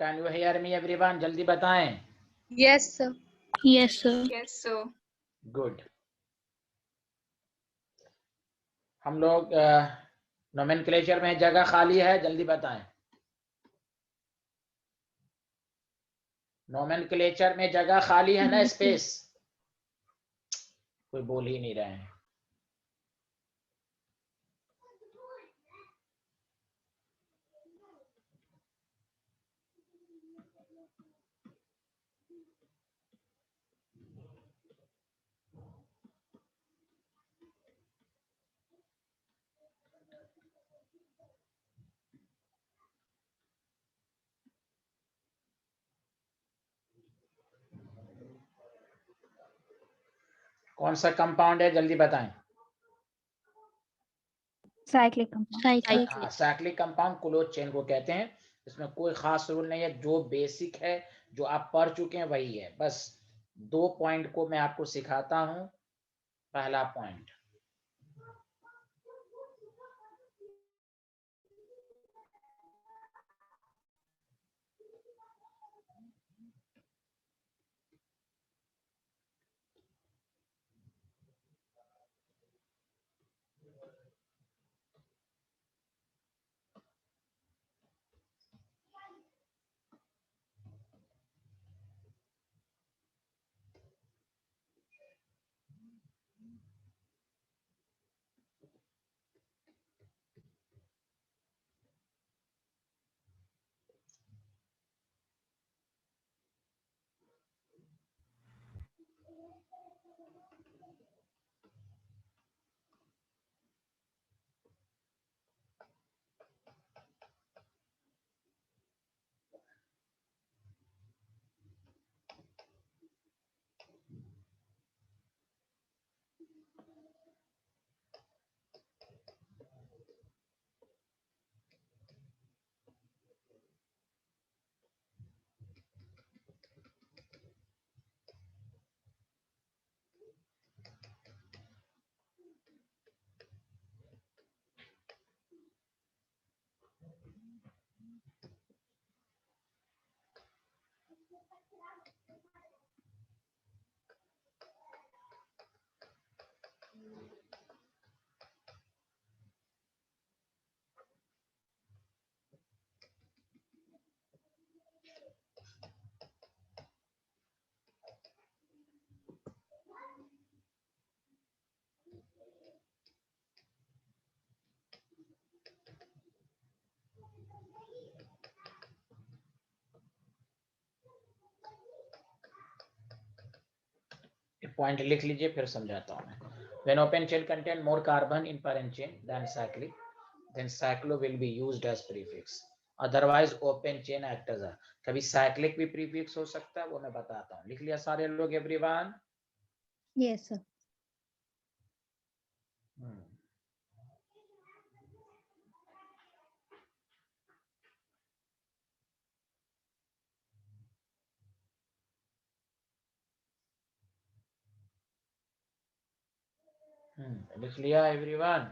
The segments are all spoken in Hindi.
Can you hear me everyone? जल्दी बताएं। Yes, sir. Yes, sir. Yes, sir. Good. हम लोग नोमेनक्लेचर में जगह खाली है, जल्दी बताएं। नोमेनक्लेचर में जगह खाली है ना, स्पेस? कोई बोल ही नहीं रहे हैं। कौन सा कंपाउंड है, जल्दी बताएं। Cyclic compound. हाँ, साइक्लिक कंपाउंड क्लोज चेन को कहते हैं। इसमें कोई खास रूल नहीं है, जो बेसिक है, जो आप पढ़ चुके हैं वही है। बस 2 पॉइंट को मैं आपको सिखाता हूं। पहला पॉइंट, पॉइंट लिख लीजिए, फिर समझाता हूं मैं। When open chain contain more carbon in parent chain than cyclic, then cyclo will be used as prefix. Otherwise open chain act as a, कभी cyclic भी prefix हो सकता है, वो मैं बताता हूँ। लिख लिया सारे लोग एवरीवन? Yes, sir. लिख लिया everyone?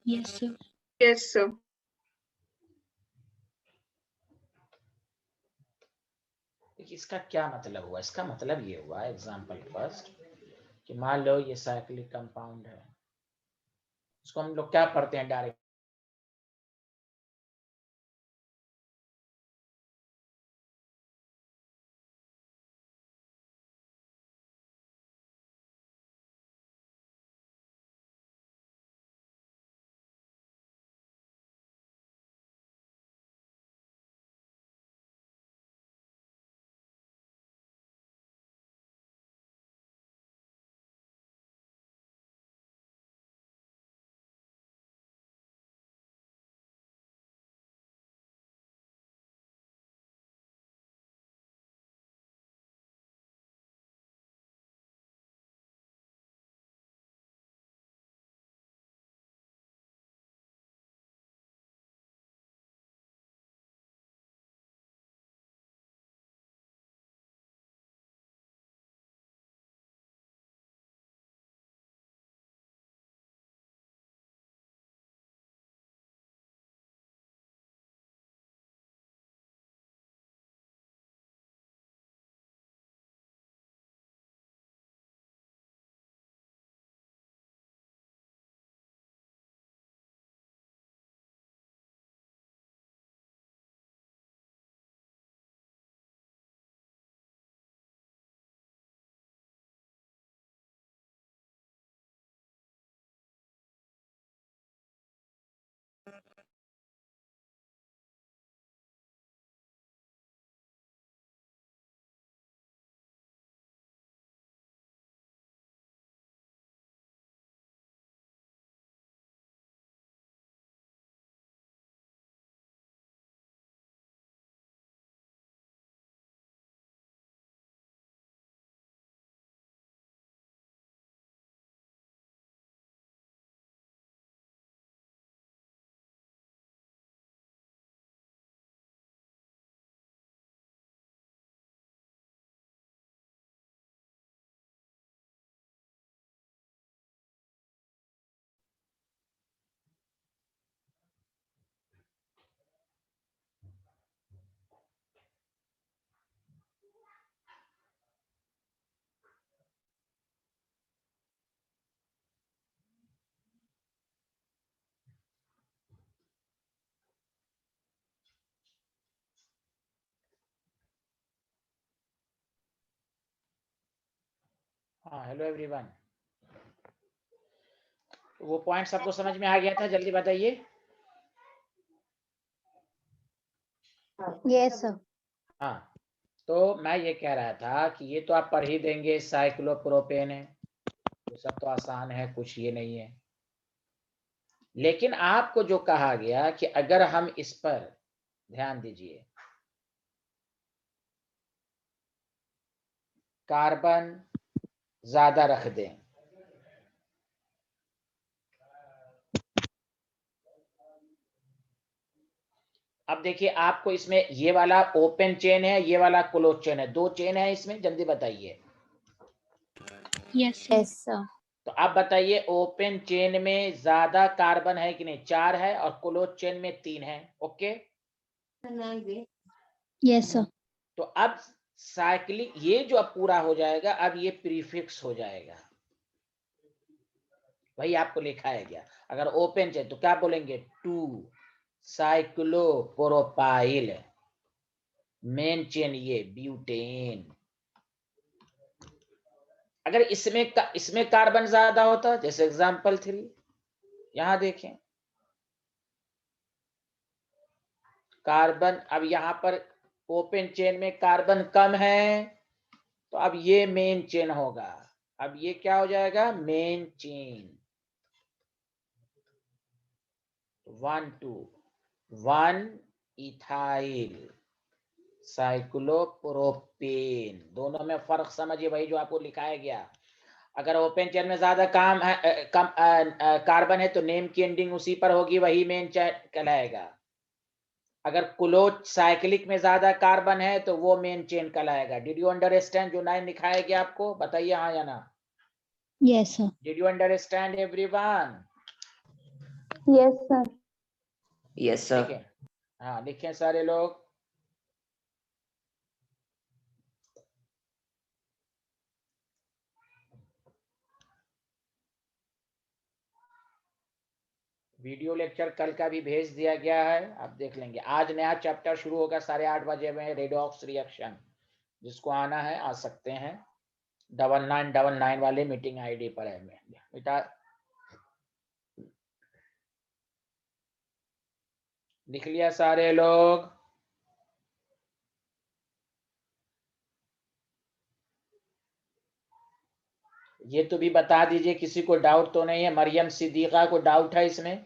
Yes, sir. Yes, sir. इसका क्या मतलब हुआ? इसका मतलब ये हुआ, एग्जाम्पल फर्स्ट, कि मान लो ये साइक्लिक कंपाउंड है, इसको हम लोग क्या पढ़ते हैं डायरेक्ट? हाँ, हेलो एवरीवन। वो पॉइंट सबको समझ में आ गया था? जल्दी बताइए। Yes, sir. हाँ, तो मैं ये कह रहा था कि ये तो आप पढ़ ही देंगे, साइक्लोप्रोपेन है, ये सब तो आसान है, कुछ ये नहीं है। लेकिन आपको जो कहा गया कि अगर हम इस पर ध्यान दीजिए, कार्बन ज्यादा रख दें, अब देखिए आपको इसमें ये वाला ओपन चेन है, ये वाला क्लोज चेन है, दो चेन है इसमें, जल्दी बताइए। Yes, sir. तो आप बताइए ओपन चेन में ज्यादा कार्बन है कि नहीं? 4 है और क्लोज चेन में 3 है। Okay, Yes, sir. तो अब साइक्लिक ये जो अब पूरा हो जाएगा, अब ये प्रीफिक्स हो जाएगा, वही आपको लिखा है गया। अगर ओपन चेन तो क्या बोलेंगे? 2 साइक्लोप्रोपाइल, मेन चेन ये ब्यूटेन। अगर इसमें कार्बन ज्यादा होता, जैसे एग्जांपल 3, यहां देखें कार्बन, अब यहां पर ओपन चेन में कार्बन कम है, तो अब ये मेन चेन होगा। अब ये क्या हो जाएगा? Main chain. 1 2 1 इथाइल साइक्लोप्रोपेन, दोनों में फर्क समझिए, वही जो आपको लिखाया गया। अगर ओपन चेन में ज्यादा काम है, कम कार्बन है, तो नेम की एंडिंग उसी पर होगी, वही मेन चेन कहलाएगा। अगर क्लोज साइक्लिक में ज्यादा कार्बन है तो वो मेन चेन कहलाएगा। डिड यू अंडरस्टैंड जो 9 दिखाया गया आपको? बताइए हाँ या ना। Yes, sir. Did you understand everyone? Yes, sir. Yes, sir. लिखें, हाँ लिखें सारे लोग। वीडियो लेक्चर कल का भी भेज दिया गया है, आप देख लेंगे। आज नया चैप्टर शुरू होगा 8:30 बजे में, रेडॉक्स रिएक्शन। जिसको आना है आ सकते हैं, 9999 वाले मीटिंग आईडी पर है। बेटा लिख लिया सारे लोग? ये तो भी बता दीजिए, किसी को डाउट तो नहीं है? मरियम सिद्दीका को डाउट है इसमें?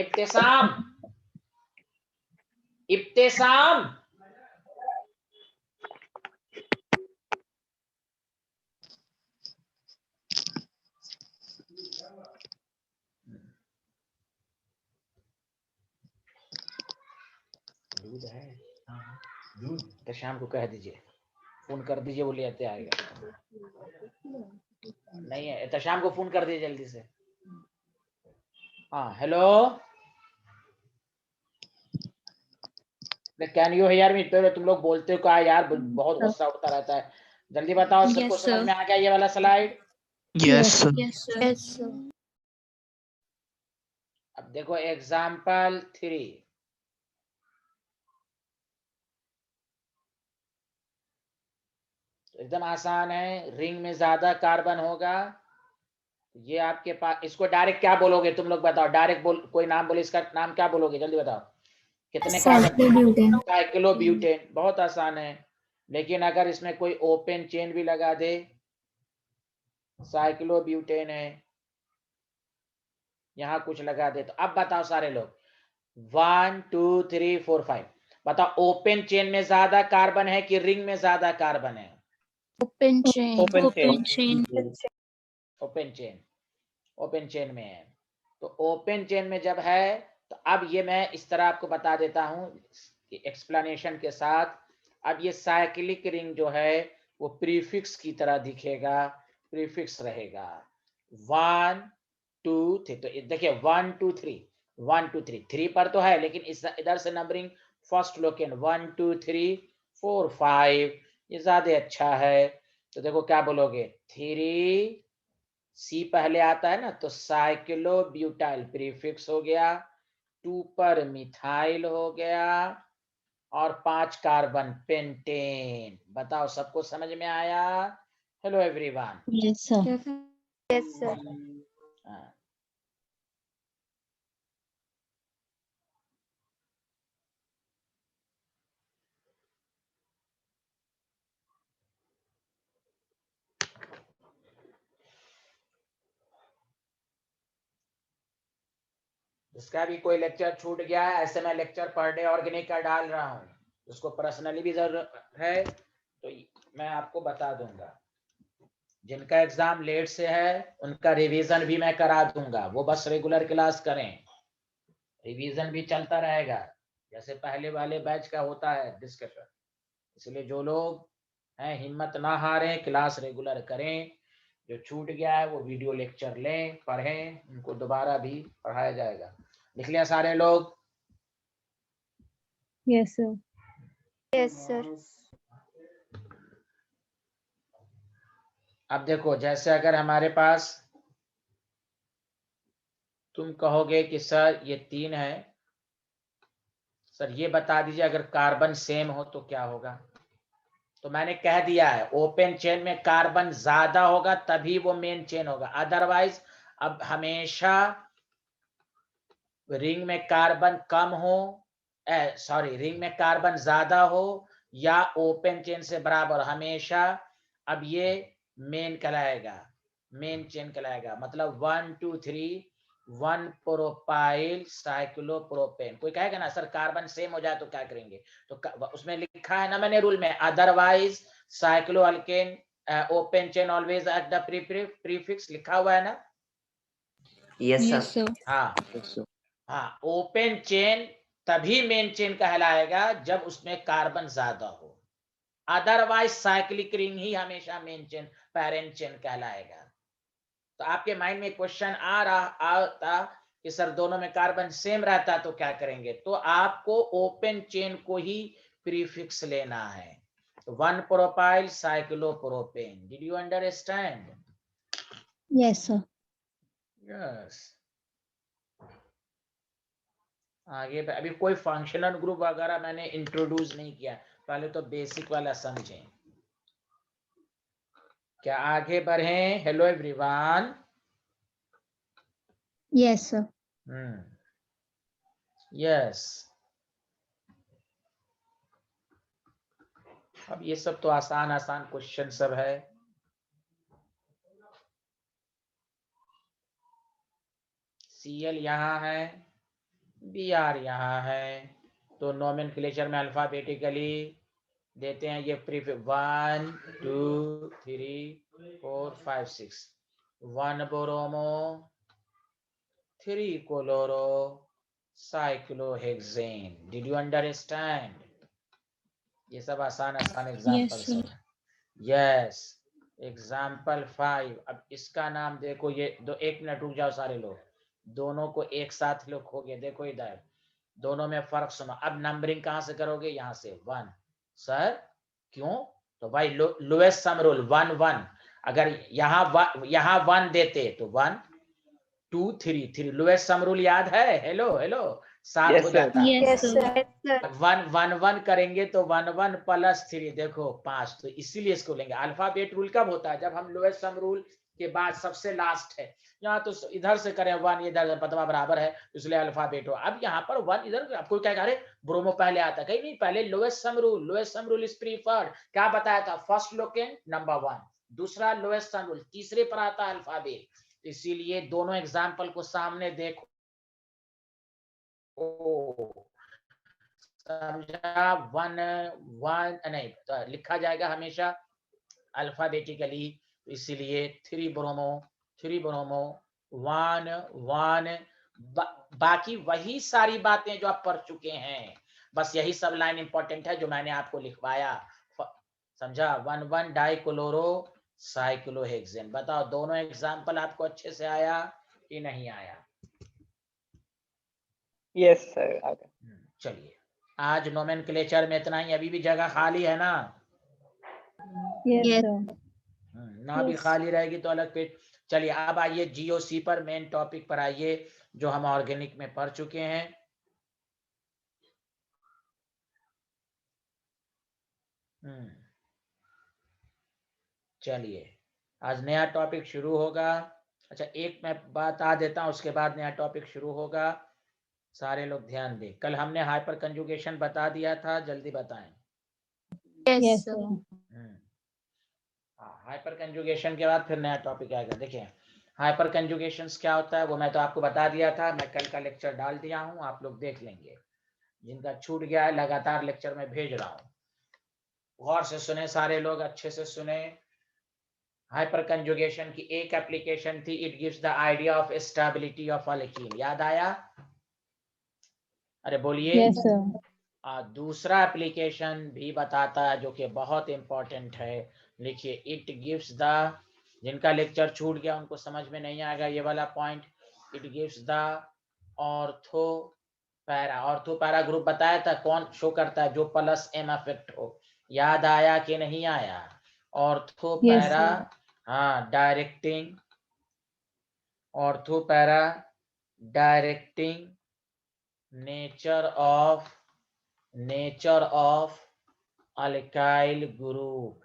इब्तिसाम, इब्तिसाम, दूध है? दूध तो शाम को कह दीजिए, फोन कर दीजिए, वो लेते आएगा। नहीं है तो शाम को फोन कर दीजिए जल्दी से। हाँ hello, can you hear me? तो तुम लोग बोलते हो क्या यार, बहुत गुस्सा उठता रहता है। जल्दी बताओ, सबको Yes, समझ sir. में आ गया ये वाला slide? Yes, sir. Yes, sir. Yes, sir. अब देखो एग्जाम्पल 3, एकदम आसान है। रिंग में ज्यादा कार्बन होगा, ये आपके पास, इसको डायरेक्ट क्या बोलोगे तुम लोग बताओ? डायरेक्ट बोल, कोई नाम बोले, इसका नाम क्या बोलोगे? जल्दी बताओ। कितने कार्बन? साइक्लोब्यूटेन। बहुत आसान है। लेकिन अगर इसमें कोई ओपन चेन भी लगा दे, साइक्लोब्यूटेन है, यहां कुछ लगा दे, तो अब बताओ सारे लोग, 1 2 3 4 5 बताओ, ओपन चेन में ज्यादा कार्बन है कि रिंग में ज्यादा कार्बन है? Open chain. Open chain. Open chain. Open chain, open chain में है। तो ओपन चेन में जब है, तो अब ये मैं इस तरह आपको बता देता हूं एक्सप्लेनेशन के साथ। अब ये साइक्लिक रिंग जो है वो प्रीफिक्स की तरह दिखेगा, प्रीफिक्स रहेगा। 1 2 3, तो देखिए 1 2 3, 1 2 3, 3 पर तो है, लेकिन इस इधर से नंबरिंग फर्स्ट लोकेन 1 2 3 4 5, ये ज्यादा अच्छा है। तो देखो क्या बोलोगे, 3 C पहले आता है ना, तो साइक्लोब्यूटाइल प्रीफिक्स हो गया, 2 पर मिथाइल हो गया, और 5 कार्बन पेंटेन। बताओ सबको समझ में आया? Hello everyone. Yes, sir. Yes, sir. हाँ, जिसका भी कोई लेक्चर छूट गया है, ऐसे मैं लेक्चर पर डे ऑर्गेनिक का डाल रहा हूँ, उसको पर्सनली भी जरूरत है तो मैं आपको बता दूंगा। जिनका एग्जाम लेट से है उनका रिवीजन भी मैं करा दूंगा, वो बस रेगुलर क्लास करें, रिवीजन भी चलता रहेगा जैसे पहले वाले बैच का होता है डिस्कशन। इसलिए जो लोग हैं हिम्मत ना हारें, क्लास रेगुलर करें। जो छूट गया है वो वीडियो लेक्चर लें, पढ़ें, उनको दोबारा भी पढ़ाया जाएगा। लिख लिया सारे लोग? Yes, sir. Yes, sir. अब देखो, जैसे अगर हमारे पास तुम कहोगे कि सर ये 3 है, सर ये बता दीजिए अगर कार्बन सेम हो तो क्या होगा। तो मैंने कह दिया है ओपन चेन में कार्बन ज्यादा होगा तभी वो मेन चेन होगा, अदरवाइज अब हमेशा रिंग में कार्बन कम हो, सॉरी रिंग में कार्बन ज्यादा हो या ओपन चेन से बराबर, हमेशा अब ये मेन कहलाएगा, मेन चेन कहलाएगा। मतलब 1 2 3 1 प्रोपाइल साइक्लोप्रोपेन। कोई कहेगा ना सर कार्बन सेम हो जाए तो क्या करेंगे, तो उसमें लिखा है ना मैंने रूल में, otherwise cyclo alkane open chain always at the prefix, लिखा हुआ है ना? Yes, sir. Yes, sir. हाँ Yes, sir. हाँ, ओपन चेन तभी मेन चेन कहलाएगा जब उसमें कार्बन ज्यादा हो, अदरवाइज साइक्लिक रिंग ही हमेशा मेन चेन पेरेंट चेन कहलाएगा। तो आपके माइंड में क्वेश्चन आता कि सर दोनों में कार्बन सेम रहता तो क्या करेंगे, तो आपको ओपन चेन को ही प्रीफिक्स लेना है। 1 propyl cyclopropane. Did you understand? Yes, sir. Yes. आगे अभी कोई फंक्शनल ग्रुप वगैरह मैंने इंट्रोड्यूस नहीं किया, पहले तो बेसिक वाला समझें। क्या आगे बढ़ें? Hello everyone. Yes, sir. Yes. अब ये सब तो आसान आसान क्वेश्चन सब है। Cl यहाँ है, Br यहाँ है, तो नोमेनक्लेचर में अल्फाबेटिकली देते हैं ये prefix 1 2 3 4 5 6, 1 bromo, 3 chloro cyclohexane. Did you understand? ये सब आसान आसान Yes, एग्जांपल्स sir. हैं। यस। एग्जाम्पल 5। अब इसका नाम देखो, ये दो, 1 मिनट रुक जाओ सारे लोग, दोनों को एक साथ लिखोगे। देखो इधर दोनों में फर्क सुनो। अब नंबरिंग कहां से करोगे? यहाँ से 1। सर क्यों? तो भाई लोएस्ट सम रूल 1 1। अगर यहाँ 1 देते तो 1 2 3 3, लोएस्ट सम रूल याद है? हेलो हेलो, 7 Yes, हो sir. जाता। Yes, Yes, sir. sir. Yes, sir. 1 1 1 करेंगे तो 1 1 प्लस 3, देखो 5। तो इसीलिए इसको लेंगे। अल्फाबेट रूल कब होता है? जब हम लोएस्ट सम रूल के बाद सबसे लास्ट है। यहाँ तो इधर से करें 1, इधर पदवा बराबर है, इसलिए अल्फाबेट हो। अब यहाँ पर 1 इधर, आपको क्या कह रहे ब्रोमो पहले आता, कहीं नहीं, पहले lowest sum rule. Lowest sum rule is preferred. क्या बताया था? फर्स्ट लोकेंट नंबर 1, दूसरा लोएस्ट सम रूल, तीसरे पर आता है अल्फाबेट। इसीलिए दोनों एग्जाम्पल को सामने देखो, समझा? 1 1 नहीं तो लिखा जाएगा हमेशा अल्फाबेटिकली, इसीलिए 3 ब्रोमो 1 1। बाकी वही सारी बातें जो आप पढ़ चुके हैं, बस यही सब लाइन इंपॉर्टेंट है जो मैंने आपको लिखवाया। समझा? 1 1 डाइक्लोरो साइक्लोहेक्सेन। बताओ दोनों एग्जाम्पल आपको अच्छे से आया कि नहीं आया? Yes, sir. चलिए, आज नोमेनक्लेचर में इतना ही। अभी भी जगह खाली है ना? Yes, Yes. sir. ना भी Yes. खाली रहेगी तो अलग पेज। चलिए अब आइए जीओसी पर, मेन टॉपिक पर आइए जो हम ऑर्गेनिक में पढ़ चुके हैं। चलिए आज नया टॉपिक शुरू होगा। अच्छा एक मैं बता देता हूं, उसके बाद नया टॉपिक शुरू होगा। सारे लोग ध्यान दें, कल हमने हाइपर कंजुगेशन बता दिया था, जल्दी बताएं। Yes, Yes, sir. sir. Hyper conjugation के बाद फिर नया टॉपिक आएगा। देखिए हाइपर कंजुगेशन क्या होता है वो मैं तो आपको बता दिया था, मैं कल का लेक्चर डाल दिया हूं, आप लोग देख लेंगे। जिनका छूट गया है लगातार लेक्चर में भेज रहा हूं, गौर से सुने सारे लोग, अच्छे से सुने। हाइपर कंजुगेशन की एक एप्लीकेशन थी, it gives the idea of stability of alkyne, याद आया? अरे बोलिए। Yes, sir. दूसरा एप्लीकेशन भी बताता है जो कि बहुत इंपॉर्टेंट है, लिखिए इट गिव्स द, जिनका लेक्चर छूट गया उनको समझ में नहीं आएगा ये वाला point, it gives the ortho para. Ortho para group बताया था कौन शो करता है, जो प्लस एम इफेक्ट हो, याद आया कि नहीं आया? Ortho Yes, para, sir. हाँ directing, ortho para directing nature of alkyl group.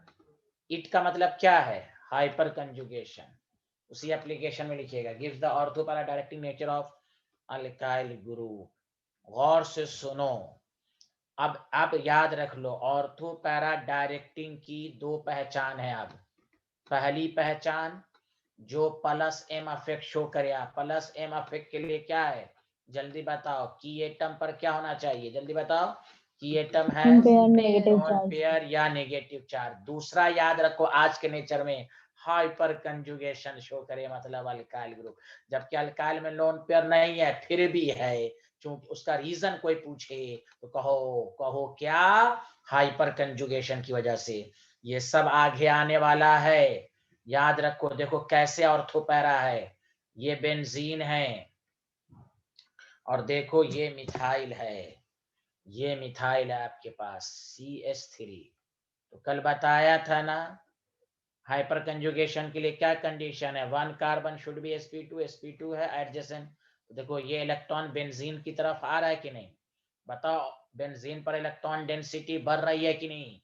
It का मतलब क्या है? Hyper conjugation. उसी एप्लीकेशन में लिखिएगा, gives the ortho para directing nature of alkyl group. गौर से सुनो, अब आप याद रख लो, ऑर्थो पैरा डायरेक्टिंग की दो पहचान है। अब पहली पहचान जो प्लस एम अफेक्ट शो करे, प्लस एम अफेक्ट के लिए क्या है जल्दी बताओ? की एटम पर क्या होना चाहिए जल्दी बताओ? की एटम है Pair negative non charge. Pair या नेगेटिव चार्ज। दूसरा याद रखो आज के नेचर में हाइपर कंजुगेशन शो करे, मतलब अल्काइल ग्रुप। जबकि अल्काइल में लोन पेयर नहीं है फिर भी है, क्योंकि उसका रीजन कोई पूछे तो कहो कहो क्या? हाइपर कंजुगेशन की वजह से। ये सब आगे आने वाला है, याद रखो। देखो कैसे ऑर्थो पैरा है, ये बेंजीन है, और देखो ये मिथाइल है, ये मिथाइल है आपके पास CH3। तो कल बताया था ना हाइपर कंजुगेशन के लिए क्या कंडीशन है, 1 कार्बन शुड बी sp2 है एडजेसेंट। तो देखो ये इलेक्ट्रॉन बेंजीन की तरफ आ रहा है कि नहीं, बताओ? बेंजीन पर इलेक्ट्रॉन डेंसिटी बढ़ रही है कि नहीं?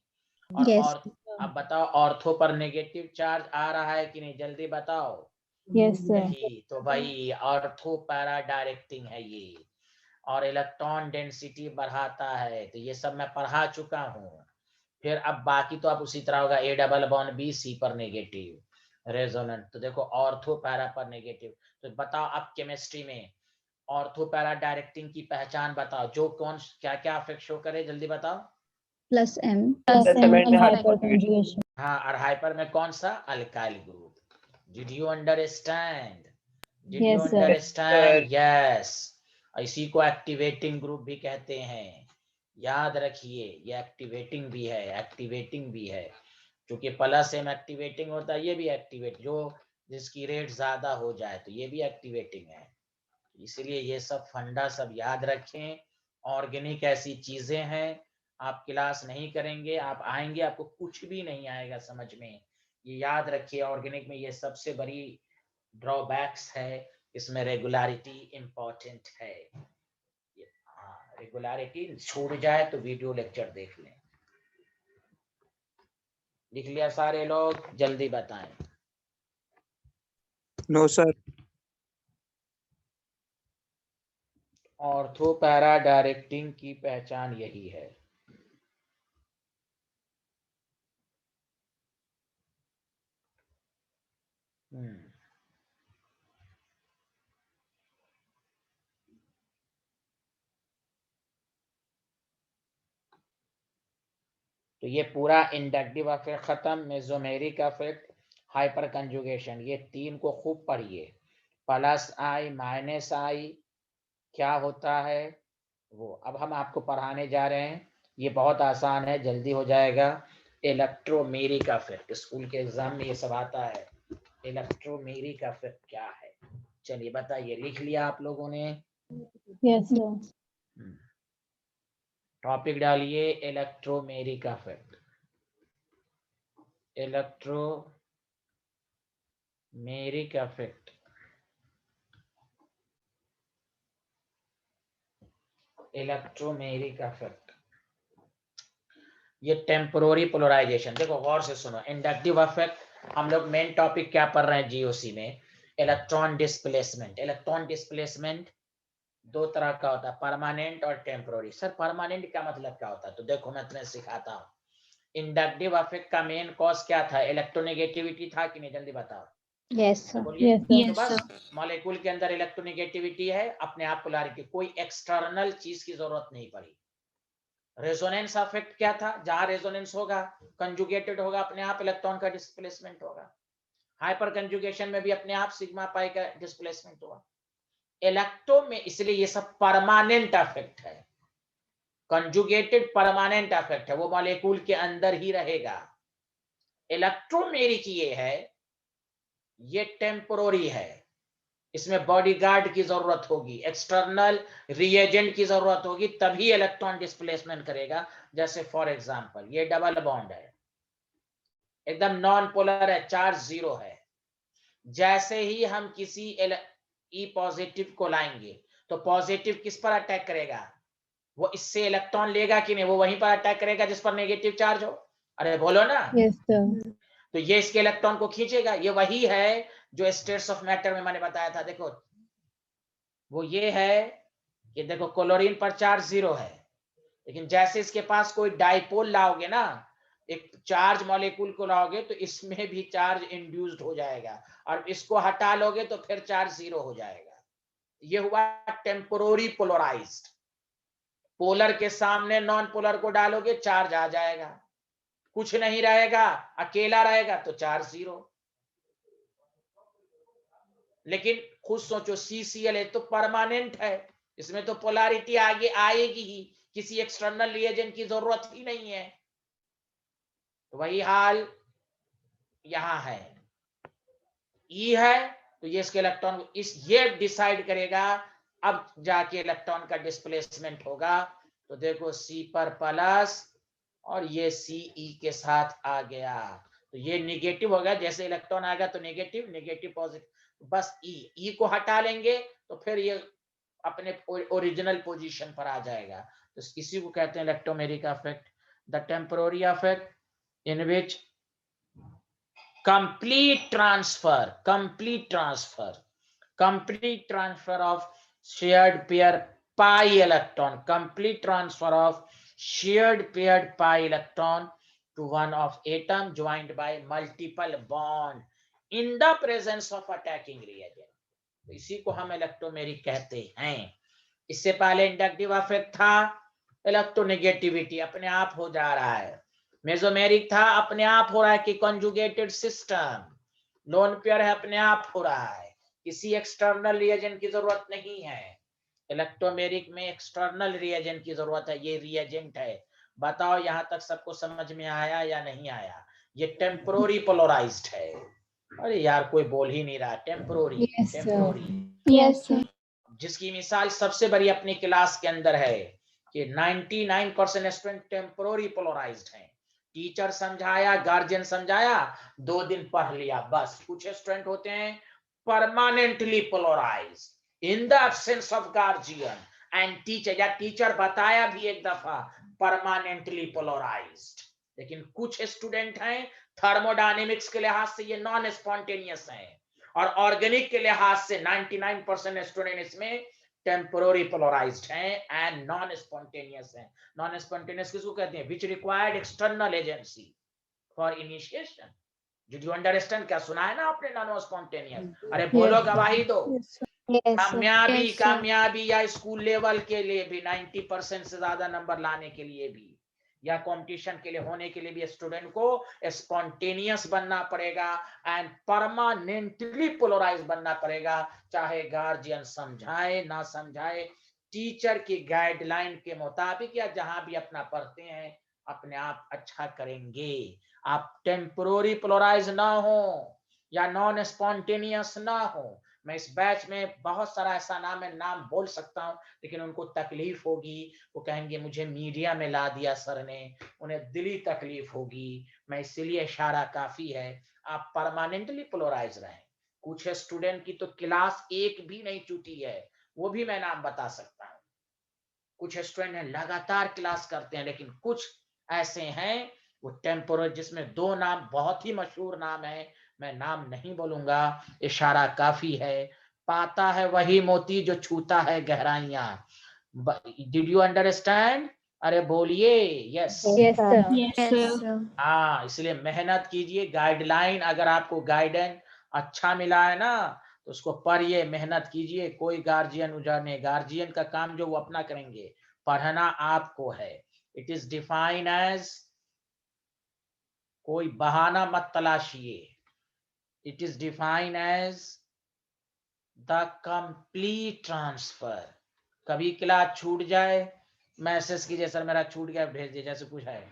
Yes. और अब बताओ ऑर्थो पर नेगेटिव चार्ज आ रहा है कि नहीं, जल्दी बताओ? Yes, sir. नहीं, तो भाई ऑर्थो पैरा डायरेक्टिंग है ये, और इलेक्ट्रॉन डेंसिटी बढ़ाता है। तो ये सब मैं पढ़ा चुका हूँ। फिर अब बाकी तो अब उसी तरह होगा, A double bond B C पर नेगेटिव रेजोनेंट। तो देखो ऑर्थो पैरा पर नेगेटिव। तो बताओ अब केमिस्ट्री में ऑर्थो पैरा डायरेक्टिंग की पहचान बताओ, जो कौन क्या क्या अफेक्ट शो करे जल्दी बताओ? Plus M. Plus Plus M M and and hyperconjugation. hyperconjugation. हाँ, और हाइपर में कौन सा? Alkyl group. Did you understand? Did you Yes, sir. Understand? Yes. इसी को एक्टिवेटिंग ग्रुप भी कहते हैं, याद रखिए। ये एक्टिवेटिंग भी है, एक्टिवेटिंग भी है, क्योंकि प्लस एम एक्टिवेटिंग होता है, ये भी एक्टिवेट, जो जिसकी रेट ज्यादा हो जाए तो ये भी एक्टिवेटिंग है। इसलिए ये सब फंडा सब याद रखें। ऑर्गेनिक ऐसी चीजें हैं, आप क्लास नहीं करेंगे, आप आएंगे आपको कुछ भी नहीं आएगा समझ में। ये याद रखिए, ऑर्गेनिक में ये सबसे बड़ी ड्रॉबैक्स है, इसमें रेगुलरिटी इंपॉर्टेंट है। रेगुलरिटी छूट जाए तो वीडियो लेक्चर देख लें। लिख लिया सारे लोग, जल्दी बताएं। No sir. Ortho para directing की पहचान यही है। तो ये पूरा इंडक्टिव अफेक्ट खत्म, मेसोमेरिक अफेक्ट, हाइपर कंजुगेशन, ये तीन को खूब पढ़िए। प्लस आई माइनस आई क्या होता है वो अब हम आपको पढ़ाने जा रहे हैं। ये बहुत आसान है, जल्दी हो जाएगा। इलेक्ट्रोमेरिक अफेक्ट, स्कूल के एग्जाम में ये सब आता है। इलेक्ट्रोमेरिक अफेक्ट क्या है, चलिए बताइए। लिख लिया आप लोगों ने? Yes, sir. टॉपिक डालिए electromeric affect. Electromeric effect, electromeric effect, ये टेम्पोररी पोलराइजेशन। देखो गौर से सुनो, इंडक्टिव इफेक्ट हम लोग मेन टॉपिक क्या पढ़ रहे हैं जीओसी में, इलेक्ट्रॉन डिस्प्लेसमेंट। इलेक्ट्रॉन डिस्प्लेसमेंट दो तरह का होता है, परमानेंट और टेम्पोररी। सर परमानेंट का मतलब क्या होता है? तो देखो मैं तुम्हें सिखाता हूँ। इंडक्टिव इफेक्ट का मेन कॉज क्या था? इलेक्ट्रोनेगेटिविटी था कि नहीं? जल्दी बताओ। Yes, तो sir. बोलिए। Yes, sir. तो बस मॉलिक्यूल के अंदर इलेक्ट्रोनेगेटिविटी है, अपने आप पोलैरिटी, कोई एक्सटर्नल चीज की जरूरत नहीं पड़ी। रेजोनेंस इफेक्ट क्या था? जहां रेजोनेंस होगा, कंजुगेटेड होगा, अपने आप इलेक्ट्रॉन का डिस्प्लेसमेंट होगा। हाइपर कंजुगेशन में भी अपने आप सिग्मा पाई का डिस्प्लेसमेंट होगा। इलेक्ट्रो में इसलिए ये सब परमानेंट इफेक्ट है, कंजुगेटेड परमानेंट इफेक्ट है, वो मॉलिक्यूल के अंदर ही रहेगा। इलेक्ट्रोमेरिक ये है, ये टेम्पोररी है, इसमें बॉडीगार्ड की जरूरत होगी, एक्सटर्नल रिएजेंट की जरूरत होगी, तभी इलेक्ट्रॉन डिस्प्लेसमेंट करेगा। जैसे फॉर एग्जांपल ये डबल बॉन्ड है, एकदम नॉन पोलर है, चार्ज 0 है। जैसे ही हम किसी ई पॉजिटिव को लाएंगे तो पॉजिटिव किस पर अटैक करेगा? वो इससे इलेक्ट्रॉन लेगा कि नहीं? वो वहीं पर अटैक करेगा जिस पर नेगेटिव चार्ज हो। अरे बोलो ना। Yes, sir. तो ये इसके इलेक्ट्रॉन को खींचेगा। ये वही है जो स्टेट्स ऑफ मैटर में मैंने बताया था। देखो वो ये है कि देखो क्लोरीन पर चार्ज 0 है, लेकिन जैसे इसके पास कोई डाइपोल लाओगे ना, एक चार्ज मॉलिक्यूल को लाओगे, तो इसमें भी चार्ज इंड्यूस्ड हो जाएगा, और इसको हटा लोगे तो फिर चार्ज 0 हो जाएगा। ये हुआ टेम्पोररी पोलराइज्ड। पोलर के सामने नॉन पोलर को डालोगे, चार्ज आ जाएगा, कुछ नहीं रहेगा, अकेला रहेगा तो चार्ज 0। लेकिन खुद सोचो, CCl तो परमानेंट है, इसमें तो पोलैरिटी आगे आएगी ही, किसी एक्सटर्नल रिएजेंट की जरूरत ही नहीं है। तो वही हाल यहां है। ई है तो ये इसके इलेक्ट्रॉन इस ये डिसाइड करेगा, अब जाके इलेक्ट्रॉन का डिस्प्लेसमेंट होगा। तो देखो C पर प्लस और ये CE के साथ आ गया, तो ये निगेटिव होगा। जैसे इलेक्ट्रॉन आएगा तो नेगेटिव, नेगेटिव पॉजिटिव, बस ई को हटा लेंगे तो फिर ये अपने ओरिजिनल पोजीशन पर आ जाएगा। तो इसी को कहते हैं electromeric effect, the temporary effect in which complete transfer of shared pair pi electron, complete transfer of shared paired pi electron to one of atom joined by multiple bond in the presence of attacking reagent। तो इसी को हम इलेक्ट्रोमेरिक कहते हैं। इससे पहले इंडक्टिव इफेक्ट था, इलेक्ट्रोनेगेटिविटी अपने आप हो जा रहा है। मेसोमेरिक था, अपने आप हो रहा है कि कंजुगेटेड सिस्टम, लोन पेयर है, अपने आप हो रहा है, किसी एक्सटर्नल रिएजेंट की जरूरत नहीं है। इलेक्ट्रोमेरिक में एक्सटर्नल रिएजेंट की जरूरत है, ये रिएजेंट है। बताओ यहां तक सबको समझ में आया या नहीं आया? ये टेम्पोररी पोलराइज्ड है। अरे यार कोई बोल ही नहीं रहा, temporary Yes, sir. Temporary. Yes, sir. जिसकी मिसाल सबसे बड़ी अपनी क्लास के अंदर है कि 99% स्टूडेंट टेम्पोररी पोलराइज्ड हैं। टीचर समझाया, गार्जियन समझाया, 2 दिन पढ़ लिया बस। कुछ स्टूडेंट होते हैं permanently polarised in the absence of guardian and teacher, या टीचर बताया भी एक दफा, परमानेंटली पोलराइज्ड। लेकिन कुछ स्टूडेंट हैं थर्मोडायनेमिक्स के लिहाज से ये नॉन स्पॉन्टेनियस हैं, और ऑर्गेनिक के लिहाज से 99% स्टूडेंट इसमें टेम्पोररी पोलराइज्ड हैं एंड नॉन स्पॉन्टेनियस हैं। नॉन स्पॉन्टेनियस किसको कहते हैं? Which required external agency for initiation. Did you understand? क्या सुना है ना आपने नॉन स्पॉन्टेनियस? अरे बोलो, Yes. गवाही दो। Yes, sir. Yes, sir. कामयाबी Yes, sir. कामयाबी या स्कूल लेवल के लिए भी 90% से ज्यादा नंबर लाने के लिए भी, या कंपटीशन के लिए होने के लिए भी स्टूडेंट को स्पॉन्टेनियस बनना पड़ेगा एंड परमानेंटली पोलराइज बनना पड़ेगा, चाहे गार्जियन समझाए ना समझाए। टीचर की गाइडलाइन के मुताबिक या जहां भी अपना पढ़ते हैं, अपने आप अच्छा करेंगे। आप टेम्पोररी पोलराइज ना हो या नॉन स्पॉन्टेनियस ना हो, मैं इस बैच में बहुत सारा ऐसा नाम है, नाम बोल सकता हूँ, लेकिन उनको तकलीफ होगी, वो कहेंगे मुझे मीडिया में ला दिया सर ने, उन्हें दिली तकलीफ होगी, मैं इसीलिए इशारा काफी है। आप परमानेंटली पोलराइज रहें। कुछ स्टूडेंट की तो क्लास एक भी नहीं छूटी है, वो भी मैं नाम बता सकता हूँ। कुछ स्टूडेंट हैं लगातार क्लास करते हैं, लेकिन कुछ ऐसे हैं वो टेम्पोररी, जिसमें दो नाम बहुत ही मशहूर नाम है, मैं नाम नहीं बोलूंगा, इशारा काफी है। पाता है वही मोती जो छूता है गहराइयां। Did you understand? अरे बोलिए yes. Yes, sir. Yes, sir. हाँ, इसलिए मेहनत कीजिए। गाइडलाइन, अगर आपको गाइडेंस अच्छा मिला है ना, तो उसको पढ़िए, मेहनत कीजिए। कोई गार्जियन उजाने, गार्जियन का काम जो वो अपना करेंगे, पढ़ना आपको है। इट इज डिफाइन एज, कोई बहाना मत तलाशिए, it is define as the complete transfer. कभी क्लास छूट जाए, मैसेज कीजिए सर मेरा छूट गया, भेज दीजिए, जैसे कुछ है।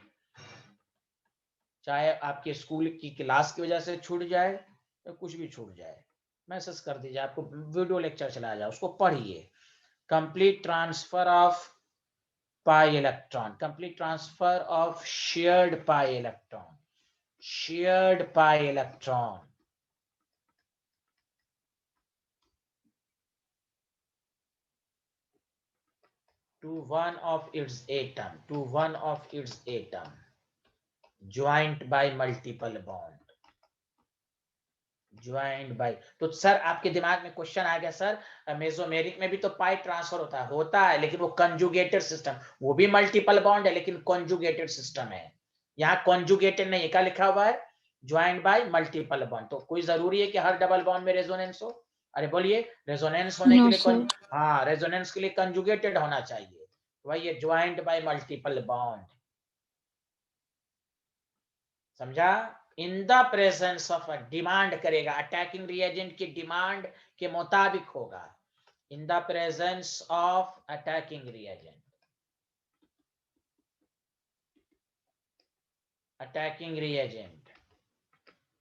चाहे आपके स्कूल की क्लास की वजह से छूट जाए या कुछ भी छूट जाए, मैसेज कर दीजिए, आपको वीडियो लेक्चर चला जाए, उसको पढ़िए। Complete transfer of pi electron, complete transfer of shared pi electron, shared pi electron to one of its atom joined by multiple bond, joint by. तो सर आपके दिमाग में क्वेश्चन आ गया, सर मेसोमेरिक में भी तो पाई ट्रांसफर होता है, लेकिन वो कंजुगेटेड सिस्टम, वो भी मल्टीपल बॉन्ड है लेकिन कंजुगेटेड सिस्टम है। यहाँ कंजुगेटेड नहीं, क्या लिखा हुआ है? Joint bye multiple bond. तो कोई जरूरी है कि हर डबल बॉन्ड में रेजोनेंस हो? अरे बोलिए, रेजोनेंस होने No, के लिए sir. हाँ, रेजोनेंस के लिए कंजुगेटेड होना चाहिए, वही ये ज्वाइंट बाय मल्टीपल बॉन्ड। समझा? In the presence of demand करेगा, अटैकिंग रिएजेंट की डिमांड के मुताबिक होगा। In the presence of attacking reagent, attacking reagent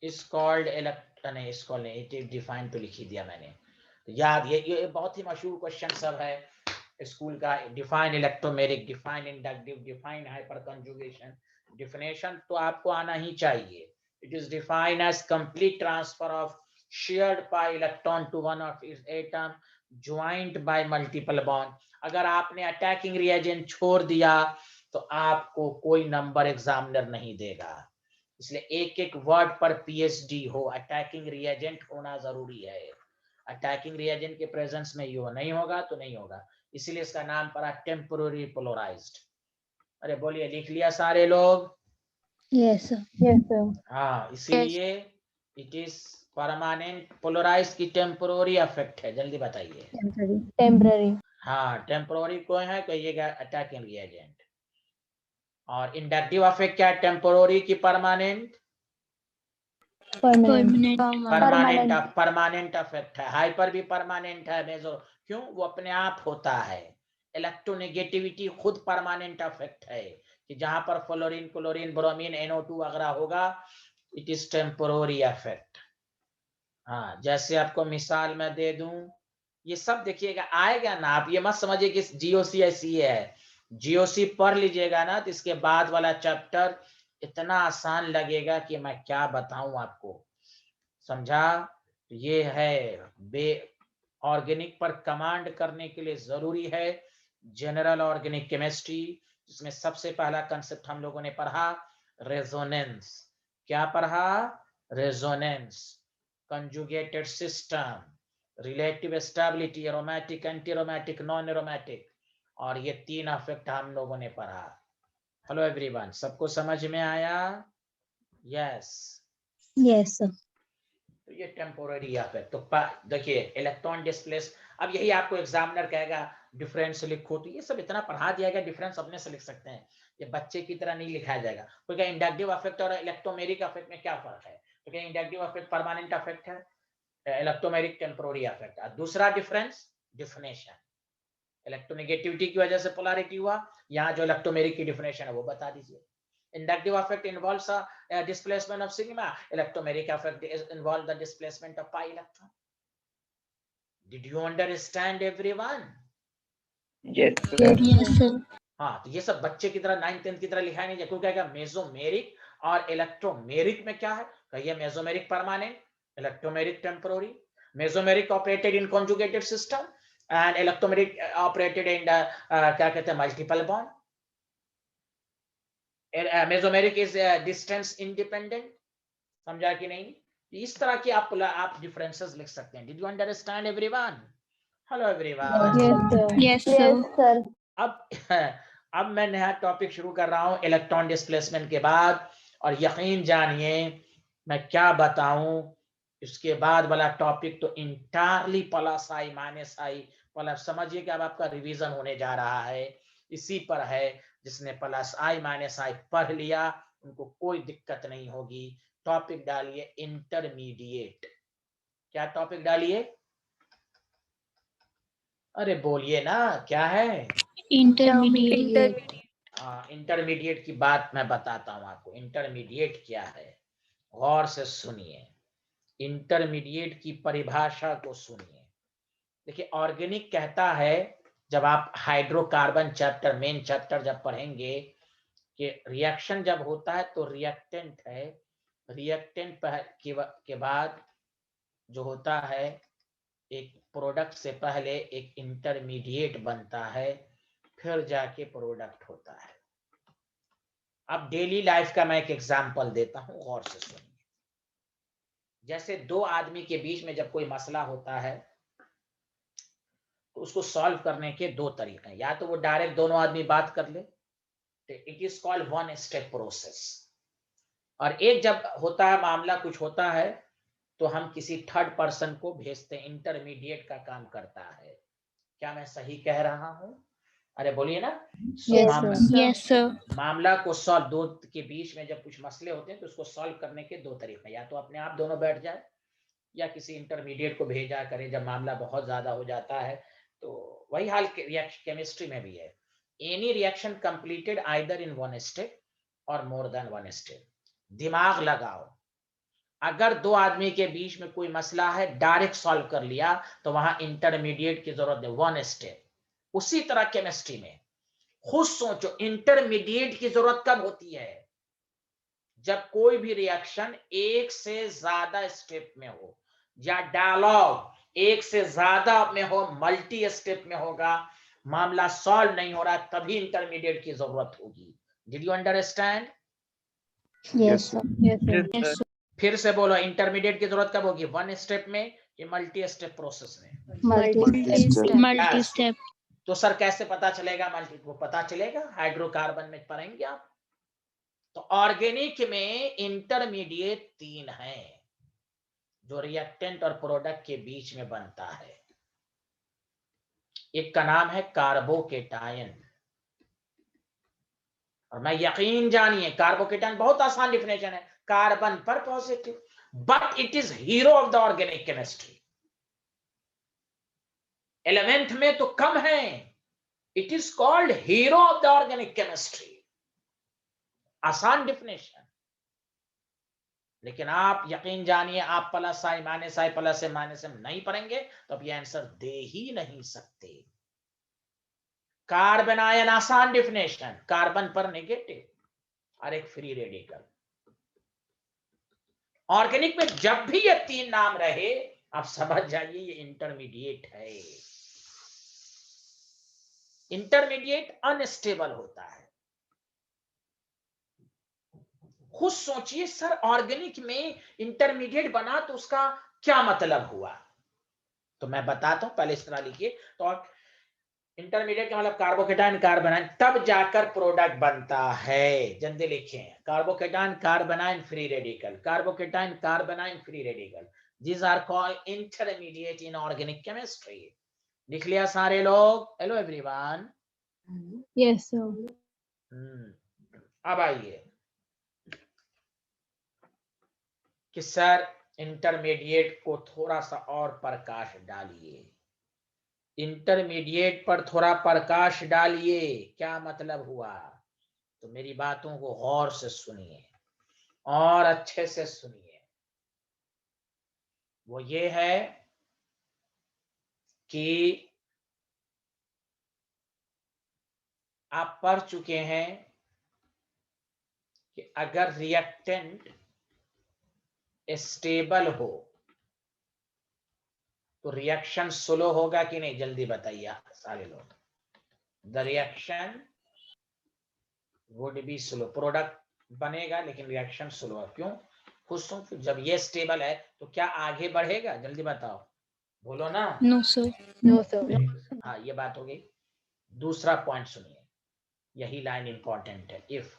is called नहीं, इस कॉल्ड नहीं, इट डिफाइन तो लिख ही दिया मैंने, याद। ये बहुत ही मशहूर क्वेश्चन सब है स्कूल का। Define electromeric, define inductive, define hyper conjugation. Definition तो आपको आना ही चाहिए। It is defined as complete transfer of shared pi electron to one of its atom joined by multiple bond। अगर आपने अटैकिंग रिएजेंट छोड़ दिया तो आपको कोई नंबर एग्जामिनर नहीं देगा। इसलिए एक एक वर्ड पर पीएचडी हो, अटैकिंग रिएजेंट होना जरूरी है। अटैकिंग रिएजेंट के प्रेजेंस में ये नहीं होगा तो नहीं होगा, इसीलिए इसका नाम पड़ा टेम्पोररी पोलराइज्ड। अरे बोलिए, लिख लिया सारे लोग? Yes, sir. Yes, sir. हाँ, इसीलिए इट इज परमानेंट, पोलराइज की टेम्पोररी अफेक्ट है। जल्दी बताइए। Temporary. Temporary. हाँ, टेम्पोररी कोई है कहिएगा, अटैकिंग रिएजेंट। और इंडक्टिव अफेक्ट क्या है? टेम्पोररी की permanent? Permanent. Permanent, permanent affect है। हाइपर भी परमानेंट है मेजो, क्यों? वो अपने आप होता है। इलेक्ट्रोनेगेटिविटी खुद परमानेंट अफेक्ट है, कि जहां पर फ्लोरीन, क्लोरीन, ब्रोमीन, NO2 वगैरह होगा, इट इज टेम्पोररी अफेक्ट। हाँ, जैसे आपको मिसाल मैं दे दूं, ये सब देखिएगा आएगा ना, आप ये मत समझिए कि जीओसी ऐसी है। जीओसी पढ़ लीजिएगा ना, तो इसके बाद वाला चैप्टर इतना आसान लगेगा कि मैं क्या बताऊं आपको। समझा? ये है बे ऑर्गेनिक पर कमांड करने के लिए जरूरी है जनरल ऑर्गेनिक केमिस्ट्री, जिसमें सबसे पहला कंसेप्ट हम लोगों ने पढ़ा रेजोनेंस। क्या पढ़ा? Resonance, conjugated system, relative stability, aromatic, anti aromatic, non aromatic, और ये तीन अफेक्ट हम लोगों ने पढ़ा। हेलो एवरीवन, सबको समझ में आया? यस। Yes, sir. तो ये टेम्पोररी अफेक्ट। तो देखिए, इलेक्ट्रॉन डिस्प्लेस, अब यही आपको एग्जामिनर कहेगा डिफरेंस लिखो, तो ये सब इतना पढ़ा दिया गया, डिफरेंस अपने से लिख सकते हैं, ये बच्चे की तरह नहीं लिखाया जाएगा। तो क्या इंडक्टिव अफेक्ट और इलेक्ट्रोमेरिक अफेक्ट में क्या फर्क है? तो क्या इंडक्टिव अफेक्ट परमानेंट अफेक्ट है, इलेक्ट्रोमेरिक टेम्पोररी अफेक्ट। दूसरा डिफरेंस, डिफिनेशन, इलेक्ट्रोनेगेटिविटी की वजह से पोलैरिटी हुआ, यहाँ जो इलेक्ट्रोमेरिक की डिफिनेशन है वो बता दीजिए। Inductive effect involves a displacement of sigma. Electromeric effect involves the displacement of pi electron. Did you understand everyone? Yes, sir. Yes, sir. हाँ, तो ये सब बच्चे की तरह 9th 10th की तरह लिखा नहीं जाए। कोई कहेगा मेसोमेरिक और इलेक्ट्रोमेरिक में क्या है? कहिए mesomeric permanent, electromeric temporary. Mesomeric operated in conjugated system and electromeric operated in क्या कहते हैं, multiple bond. Mesomeric is distance independent. समझा कि नहीं? इस तरह की आप डिफरेंसेस लिख सकते हैं। Did you understand everyone? Hello everyone. Yes, sir. अब मैं नया टॉपिक शुरू कर रहा हूं इलेक्ट्रॉन डिस्प्लेसमेंट के बाद, और यकीन जानिए मैं क्या बताऊं, इसके बाद वाला टॉपिक तो entirely plus I minus I plus, समझिए कि अब आपका रिवीजन होने जा रहा है, इसी पर है। जिसने प्लस आई माइनस आई पढ़ लिया उनको कोई दिक्कत नहीं होगी। टॉपिक डालिए इंटरमीडिएट। क्या टॉपिक डालिए? अरे बोलिए ना, क्या है? Intermediate. इंटरमीडिएट की बात मैं बताता हूं आपको। इंटरमीडिएट क्या है, गौर से सुनिए। इंटरमीडिएट की परिभाषा को सुनिए। देखिए, ऑर्गेनिक कहता है, जब आप हाइड्रोकार्बन चैप्टर मेन चैप्टर जब पढ़ेंगे कि रिएक्शन जब होता है तो रिएक्टेंट है, रिएक्टेंट के बाद जो होता है, एक प्रोडक्ट से पहले एक इंटरमीडिएट बनता है, फिर जाके प्रोडक्ट होता है। अब डेली लाइफ का मैं एक एग्जांपल देता हूं, गौर से सुनिए। जैसे दो आदमी के बीच में जब कोई मसला होता है तो उसको सॉल्व करने के दो तरीके हैं। या तो वो डायरेक्ट दोनों आदमी बात कर ले, तो it is called one step process. और एक जब होता है मामला, कुछ होता है, तो हम किसी थर्ड पर्सन को भेजते हैं, इंटरमीडिएट का काम करता है। क्या मैं सही कह रहा हूं? अरे बोलिए ना। Yes, sir. मामला को सॉल्व, दो के बीच में जब कुछ मसले होते हैं तो उसको सॉल्व करने के दो तरीके, या तो अपने आप दोनों बैठ जाए या किसी इंटरमीडिएट को भेजा करे। जब मामला बहुत ज्यादा हो जाता है तो वही हाल केमिस्ट्री में भी है। Any reaction completed either in one step और मोर देन वन स्टेप। दिमाग लगाओ, अगर दो आदमी के बीच में कोई मसला है डायरेक्ट सॉल्व कर लिया तो वहां इंटरमीडिएट की जरूरत है, वन स्टेप। उसी तरह केमिस्ट्री में खुद सोचो, इंटरमीडिएट की जरूरत कब होती है? जब कोई भी रिएक्शन एक से ज्यादा स्टेप में हो, या डायलॉग एक से ज्यादा में हो, मल्टी स्टेप में होगा, मामला सॉल्व नहीं हो रहा, तभी इंटरमीडिएट की जरूरत होगी। Did you understand? Yes, sir. Yes, sir. फिर से बोलो, इंटरमीडिएट की जरूरत कब होगी, वन स्टेप में या मल्टी स्टेप प्रोसेस में? Multi-step. तो सर कैसे पता चलेगा मल्टी? वो पता चलेगा हाइड्रोकार्बन में पढ़ेंगे आप। तो ऑर्गेनिक में इंटरमीडिएट तीन है जो रिएक्टेंट और प्रोडक्ट के बीच में बनता है। एक का नाम है कार्बोकेटायन, और मैं यकीन जानिए कार्बोकेटायन बहुत आसान डिफिनेशन है, कार्बन पर positive, but it is hero of the organic chemistry. 11th में तो कम है, it is called hero of the organic chemistry. आसान डिफिनेशन, लेकिन आप यकीन जानिए, आप प्लस आई माइनस आई नहीं पढ़ेंगे तो आप ये आंसर दे ही नहीं सकते। कार्बन आयन आसान डिफिनेशन, कार्बन पर नेगेटिव और एक फ्री रेडिकल। ऑर्गेनिक में जब भी ये तीन नाम रहे आप समझ जाइए ये इंटरमीडिएट है। इंटरमीडिएट अनस्टेबल होता है। खुद सोचिए, सर ऑर्गेनिक में इंटरमीडिएट बना तो उसका क्या मतलब हुआ? तो मैं बताता हूं, पहले इस तरह लिखिए। तो इंटरमीडिएट का मतलब कार्बोकेटायन कार्बोनाइन, तब जाकर प्रोडक्ट बनता है। जल्दी लिखें, carbocation carbanion free radical, carbocation carbanion free radical, these are called intermediate in organic chemistry। लिख लिया सारे लोग? Hello everyone. Yes, sir. अब आइए कि सर इंटरमीडिएट को थोड़ा सा और प्रकाश डालिए, इंटरमीडिएट पर थोड़ा प्रकाश डालिए, क्या मतलब हुआ? तो मेरी बातों को गौर से सुनिए और अच्छे से सुनिए। वो ये है कि आप पढ़ चुके हैं कि अगर रिएक्टेंट स्टेबल हो तो रिएक्शन स्लो होगा कि नहीं, जल्दी बताइए सारे लोग। The reaction would be slow, product बनेगा लेकिन रिएक्शन स्लो। क्यों? खुश हूं, जब ये स्टेबल है तो क्या आगे बढ़ेगा, जल्दी बताओ, बोलो ना। No, sir. No, sir. हाँ, ये बात हो गई। दूसरा पॉइंट सुनिए, यही लाइन इंपॉर्टेंट है। इफ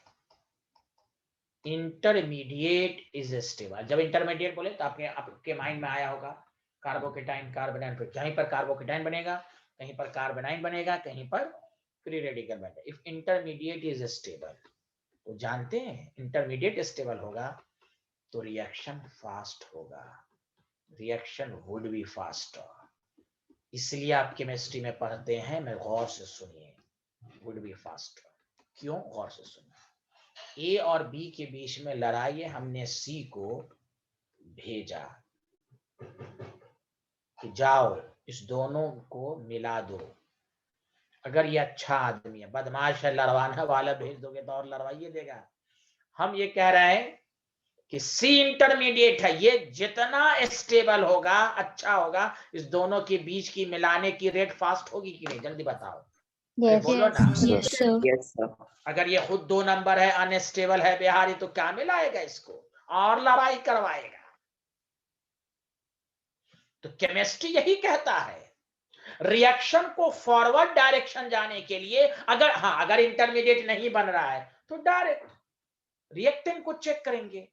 इंटरमीडिएट इज स्टेबल, जब इंटरमीडिएट बोले तो आपके माइंड में आया होगा कार्बोकेटाइन, कार्बोनाइन, पर कहीं पर कार्बोकेटाइन बनेगा, कहीं पर कार्बोनाइन बनेगा, कहीं पर फ्री रेडिकल बनेगा। इफ इंटरमीडिएट इज स्टेबल, तो जानते हैं इंटरमीडिएट स्टेबल होगा तो रिएक्शन फास्ट होगा, रिएक्शन वुड बी फास्टर। इसलिए आप केमिस्ट्री में पढ़ते हैं, मैं गौर से सुनिए, वुड बी फास्टर। क्यों? गौर से सुनिए। ए और बी के बीच में लड़ाई है, हमने सी को भेजा कि जाओ इस दोनों को मिला दो। अगर ये अच्छा आदमी है, बदमाश है, लड़वाना वाला भेज दोगे तो और लड़वाइए देगा। हम ये कह रहे हैं कि सी इंटरमीडिएट है, ये जितना स्टेबल होगा अच्छा होगा। इस दोनों के बीच की मिलाने की रेट फास्ट होगी कि नहीं, जल्दी बताओ। Yes. बोलो ना। Yes, sir. Yes, sir. अगर ये खुद 2 नंबर है, अनस्टेबल है, बिहारी, तो क्या मिलाएगा इसको और लड़ाई करवाएगा। तो केमिस्ट्री यही कहता है, रिएक्शन को फॉरवर्ड डायरेक्शन जाने के लिए अगर इंटरमीडिएट नहीं बन रहा है तो डायरेक्ट रिएक्टेंट को चेक करेंगे,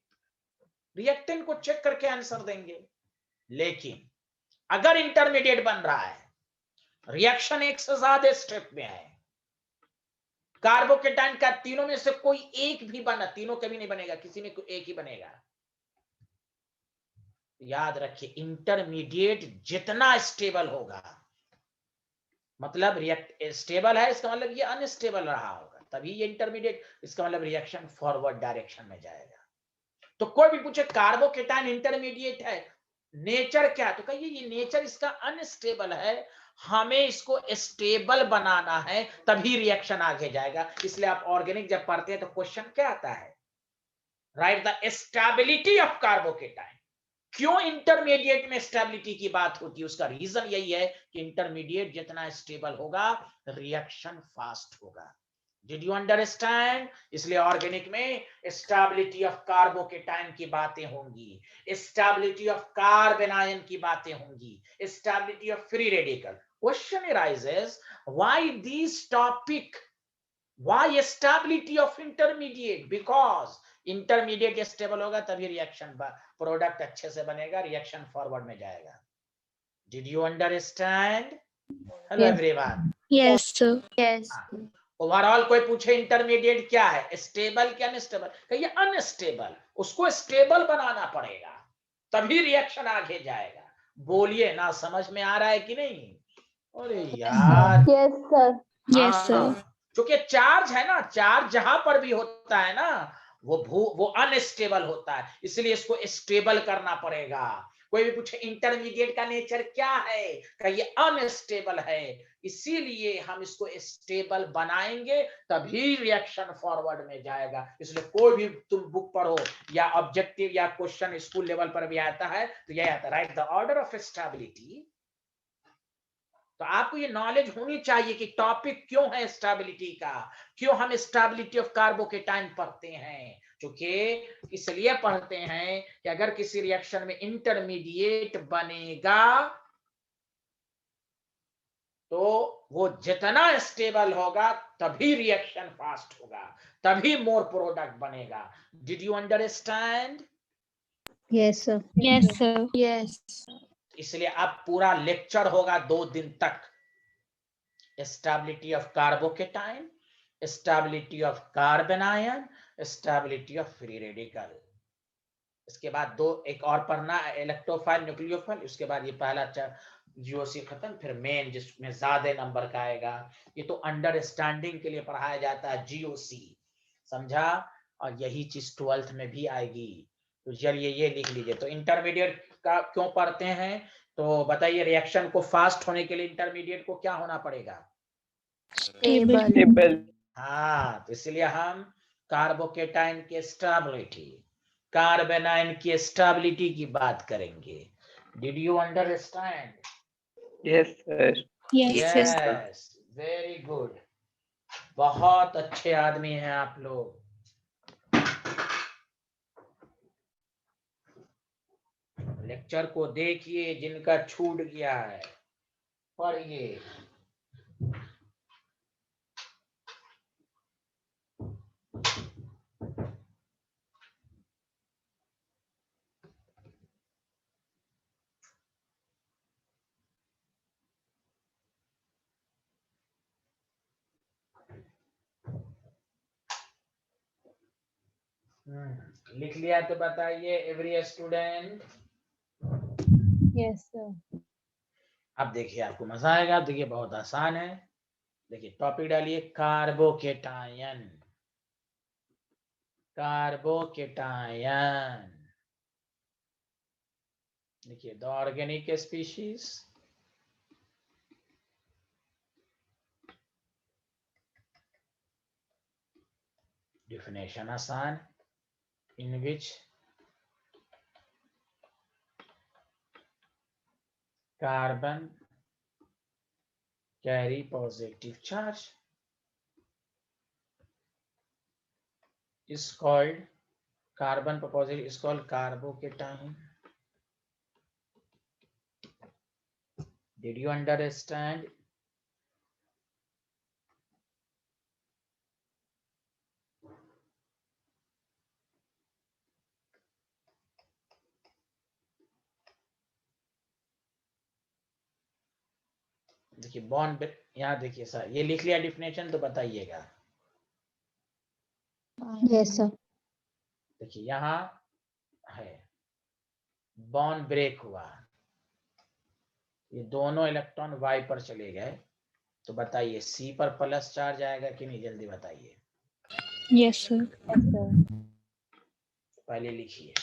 रिएक्टेंट को चेक करके आंसर देंगे। लेकिन अगर इंटरमीडिएट बन रहा है, रिएक्शन एक से ज्यादा स्टेप में है, कार्बोकेटाइन का तीनों में से कोई एक भी बना, तीनों कभी नहीं बनेगा, किसी में कोई एक ही बनेगा। याद रखिए, इंटरमीडिएट जितना स्टेबल होगा, मतलब स्टेबल है इसका मतलब ये अनस्टेबल रहा होगा, तभी ये इंटरमीडिएट, इसका मतलब रिएक्शन फॉरवर्ड डायरेक्शन में जाएगा। तो कोई भी पूछे कार्बोकेटाइन इंटरमीडिएट है, नेचर क्या, तो कहिए ये नेचर इसका अनस्टेबल है, हमें इसको स्टेबल बनाना है तभी रिएक्शन आगे जाएगा। इसलिए आप ऑर्गेनिक जब पढ़ते हैं तो क्वेश्चन क्या आता है, right the stability of carbocation. क्यों इंटरमीडिएट में स्टेबिलिटी की बात होती है, उसका रीजन यही है कि इंटरमीडिएट जितना स्टेबल होगा रिएक्शन फास्ट होगा। Did you understand? इसलिए ऑर्गेनिक में स्टेबिलिटी ऑफ कार्बोकेटाइन की बातें होंगी, स्टेबिलिटी ऑफ कार्बोनाइन की बातें होंगी, stability of free radical. Question arises, why these topic, why stability of intermediate? Because intermediate stable होगा तभी रिएक्शन प्रोडक्ट अच्छे से बनेगा, रिएक्शन फॉरवर्ड में जाएगा। Did you understand? Hello Yes. Everyone. Yes, sir. Yes. Overall कोई पूछे इंटरमीडिएट क्या है, स्टेबल क्या अनस्टेबल, कहिए अनस्टेबल, उसको स्टेबल बनाना पड़ेगा तभी रिएक्शन आगे जाएगा। बोलिए ना, समझ में आ रहा है कि नहीं? अरे यार, Yes, sir. Yes, sir. क्योंकि चार्ज है ना, चार्ज जहां पर भी होता है ना वो अनस्टेबल होता है, इसलिए इसको स्टेबल करना पड़ेगा। कोई भी पूछे इंटरमीडिएट का नेचर क्या है, कहिए अनस्टेबल है, इसीलिए हम इसको स्टेबल बनाएंगे तभी रिएक्शन फॉरवर्ड में जाएगा। इसलिए कोई भी तुम बुक पढ़ो या ऑब्जेक्टिव या क्वेश्चन स्कूल लेवल पर भी आता है तो यह आता है, right the order of stability. तो आपको ये नॉलेज होनी चाहिए कि टॉपिक क्यों है स्टेबिलिटी का, क्यों हम स्टेबिलिटी ऑफ कार्बोकेटाइन पढ़ते हैं। क्योंकि इसलिए पढ़ते हैं कि अगर किसी रिएक्शन में इंटरमीडिएट बनेगा तो वो जितना स्टेबल होगा तभी रिएक्शन फास्ट होगा, तभी मोर प्रोडक्ट बनेगा। Did you understand? Yes, sir. Yes, sir. Yes. इसलिए अब पूरा लेक्चर होगा 2 दिन तक, stability of carbocation, stability of carbanion, stability of free radical. इसके बाद एक और पढ़ना, इलेक्ट्रोफाइल, न्यूक्लियोफाइल। उसके बाद ये पहला जीओसी खत्म, फिर मेन जिसमें ज्यादा नंबर का आएगा। ये तो अंडरस्टैंडिंग के लिए पढ़ाया जाता है, जीओसी, समझा? और यही चीज 12th में भी आएगी। तो चलिए ये लिख लीजिए। तो इंटरमीडिएट का क्यों पढ़ते हैं? तो बताइए रिएक्शन को फास्ट होने के लिए इंटरमीडिएट को क्या होना पड़ेगा? Stable. Stable. हाँ, तो इसलिए हम कार्बोकेटाइन की स्टेबिलिटी, कार्बेनाइन की स्टेबिलिटी की बात करेंगे. Did you understand? Yes, sir. Yes, sir. Yes, very good. बहुत अच्छे आदमी हैं आप लोग. लेक्चर को देखिए, जिनका छूट गया है पढ़िए. लिख लिया तो बताइए एवरी स्टूडेंट. Yes, sir. अब देखिए आपको मजा आएगा. देखिए बहुत आसान है. देखिए टॉपिक डालिए कार्बोकेटायन. कार्बोकेटायन. देखिए द ऑर्गेनिक स्पीशीज. डिफिनेशन आसान. In which carbon carry positive charge is called carbon positive is called carbocation. Did you understand? देखिए बॉन्ड, यहाँ देखिए सर, ये लिख लिया डिफिनेशन तो बताइएगा. Yes, sir. देखिए यहाँ है बॉन्ड ब्रेक हुआ, ये दोनों इलेक्ट्रॉन वाई पर चले गए, तो बताइए सी पर प्लस चार्ज आएगा कि नहीं, जल्दी बताइए. Yes, sir. Yes, sir. पहले लिखिए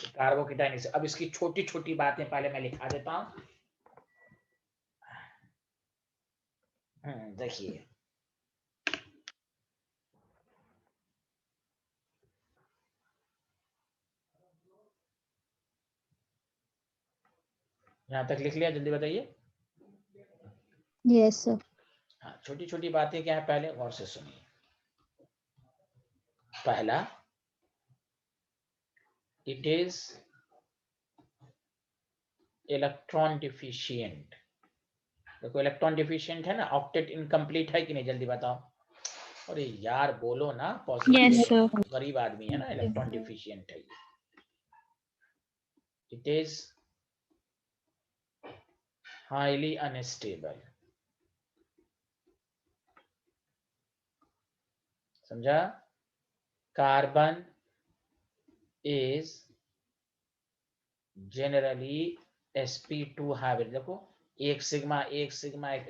कार्बोकेटाइन से. अब इसकी छोटी छोटी बातें पहले मैं लिखा देता हूं. देखिए यहां तक लिख लिया, जल्दी बताइए. Yes, sir. हाँ, छोटी छोटी बातें क्या है पहले गौर से सुनिए. पहला, इट इज इलेक्ट्रॉन डिफिशिएंट. देखो इलेक्ट्रॉन डिफिशिएंट है ना, ऑक्टेट इनकम्प्लीट है कि नहीं, जल्दी बताओ. अरे यार बोलो ना, पॉजिटिव. Yes, sir. गरीब आदमी है ना, इलेक्ट्रॉन डिफिशिएंट है. It is highly unstable. समझा? Carbon is generally sp2 hybrid. देखो एक सिग्मा एक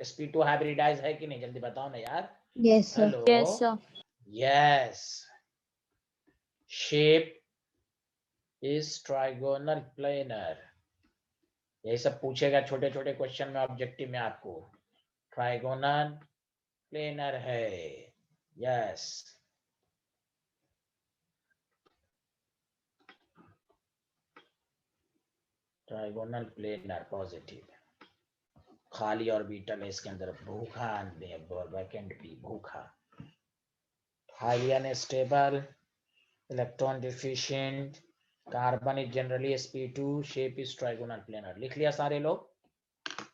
sp2 हाइब्रिडाइज है कि नहीं, जल्दी बताओ ना यार. Yes, sir. Hello. Yes, sir. Yes. Shape is trigonal planar. यही सब पूछेगा छोटे छोटे क्वेश्चन में, ऑब्जेक्टिव में आपको. ट्राइगोनल प्लेनर है. यस. Trigonal planar positive. खाली ऑर्बिटल है इसके अंदर. भूखा वैकेंट भी भूखा. Highly unstable, electron deficient, carbon is generally sp2, shape is trigonal planar. लिख लिया सारे लोग.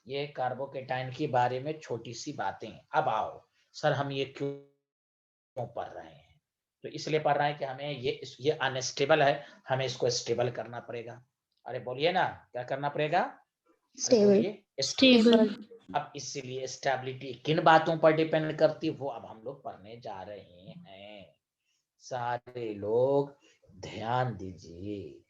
ये कार्बोकेटाइन के बारे में छोटी सी बातें. अब आओ सर हम ये क्यों पढ़ रहे हैं, तो इसलिए पढ़ रहे हैं कि हमें ये अनस्टेबल है, हमें इसको स्टेबल करना पड़ेगा. अरे बोलिए ना, क्या करना पड़ेगा? Stable. Stable. अब इसलिए स्टेबिलिटी किन बातों पर डिपेंड करती, वो अब हम लोग पढ़ने जा रहे हैं. सारे लोग ध्यान दीजिए.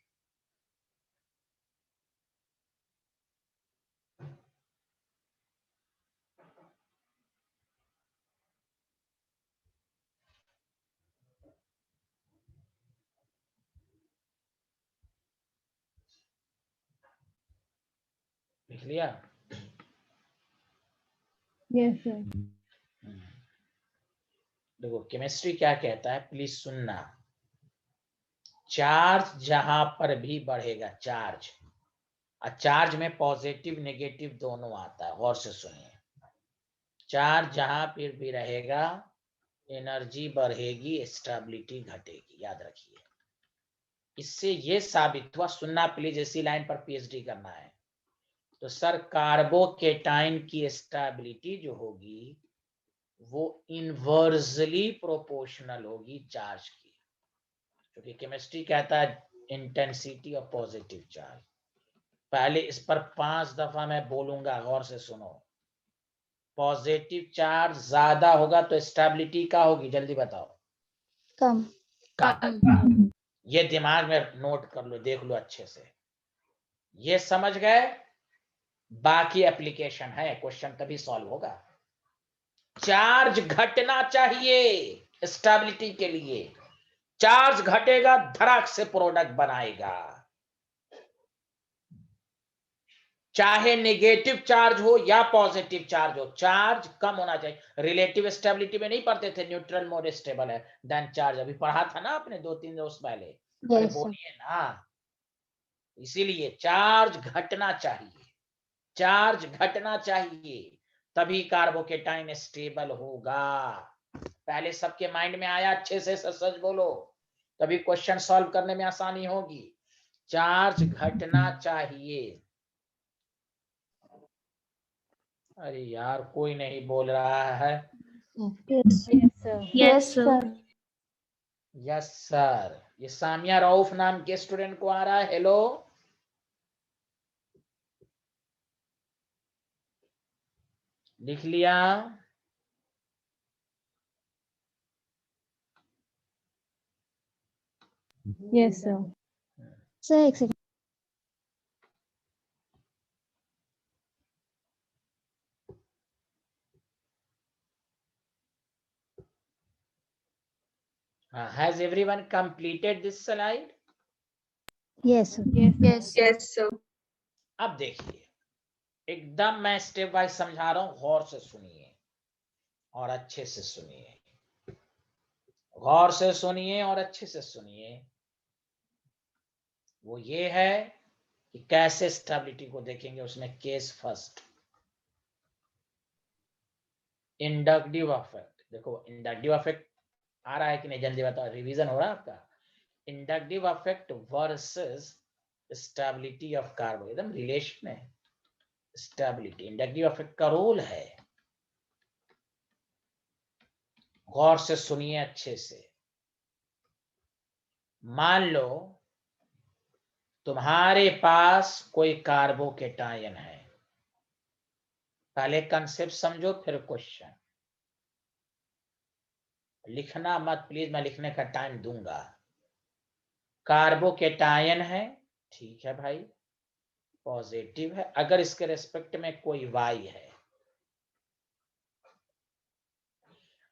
लिख लिया? Yes, sir. देखो केमिस्ट्री क्या कहता है, प्लीज सुनना। चार्ज जहां पर भी बढ़ेगा, चार्ज, और चार्ज में पॉजिटिव नेगेटिव दोनों आता है, गौर से सुनिए। चार्ज जहां पर भी रहेगा एनर्जी बढ़ेगी, स्टेबिलिटी घटेगी, याद रखिए। इससे ये साबित हुआ, सुनना प्लीज, इसी लाइन पर पीएचडी करना है। तो सर कार्बोकेटाइन की स्टेबिलिटी जो होगी वो इनवर्सली प्रोपोर्शनल होगी चार्ज की, क्योंकि केमिस्ट्री कहता है इंटेंसिटी ऑफ पॉजिटिव चार्ज। पहले इस पर 5 दफा मैं बोलूंगा, गौर से सुनो। पॉजिटिव चार्ज ज्यादा होगा तो स्टेबिलिटी क्या होगी, जल्दी बताओ? कम। कम। ये दिमाग में नोट कर लो, देख लो अच्छे से। ये समझ गए? बाकी एप्लीकेशन है, क्वेश्चन तभी सॉल्व होगा। चार्ज घटना चाहिए स्टेबिलिटी के लिए, चार्ज घटेगा धड़ाक से प्रोडक्ट बनाएगा। चाहे नेगेटिव चार्ज हो या पॉजिटिव चार्ज हो, चार्ज कम होना चाहिए। रिलेटिव स्टेबिलिटी में नहीं पढ़ते थे, न्यूट्रल मोर स्टेबल है देन चार्ज, अभी पढ़ा था ना आपने 2-3 रोज पहले। अरे Yes, sir. बोलिए ना। इसीलिए चार्ज घटना चाहिए, चार्ज घटना चाहिए, तभी कार्बोकेटाइन स्टेबल होगा। पहले सबके माइंड में आया? अच्छे से सच बोलो, तभी क्वेश्चन सॉल्व करने में आसानी होगी। चार्ज घटना चाहिए। अरे यार कोई नहीं बोल रहा है। Yes, sir. Yes, sir. Yes sir. ये सामिया रऊफ नाम के स्टूडेंट को आ रहा है। हेलो, लिख लिया? Yes, sir. Sir, एक second. Has everyone completed this slide? Yes, sir. Yes, sir. अब देखिए, एकदम मैं स्टेप वाइज समझा रहा हूं, गौर से सुनिए और अच्छे से सुनिए, गौर से सुनिए और अच्छे से सुनिए। वो ये है कि कैसे स्टेबिलिटी को देखेंगे, उसमें केस फर्स्ट, इंडक्टिव इफेक्ट। देखो इंडक्टिव इफेक्ट आ रहा है कि नहीं, जल्दी बताओ, रिवीजन हो रहा है आपका? Inductive effect versus stability of carbon, एकदम रिलेशन है। स्टेबिलिटी, इंडक्टिव इफेक्ट का रोल है। गौर से सुनिए अच्छे से। मान लो तुम्हारे पास कोई कार्बोकेटायन है, पहले कंसेप्ट समझो फिर क्वेश्चन। लिखना मत प्लीज, मैं लिखने का टाइम दूंगा। कार्बोकेटायन है, ठीक है भाई, पॉजिटिव है। अगर इसके रेस्पेक्ट में कोई वाई है,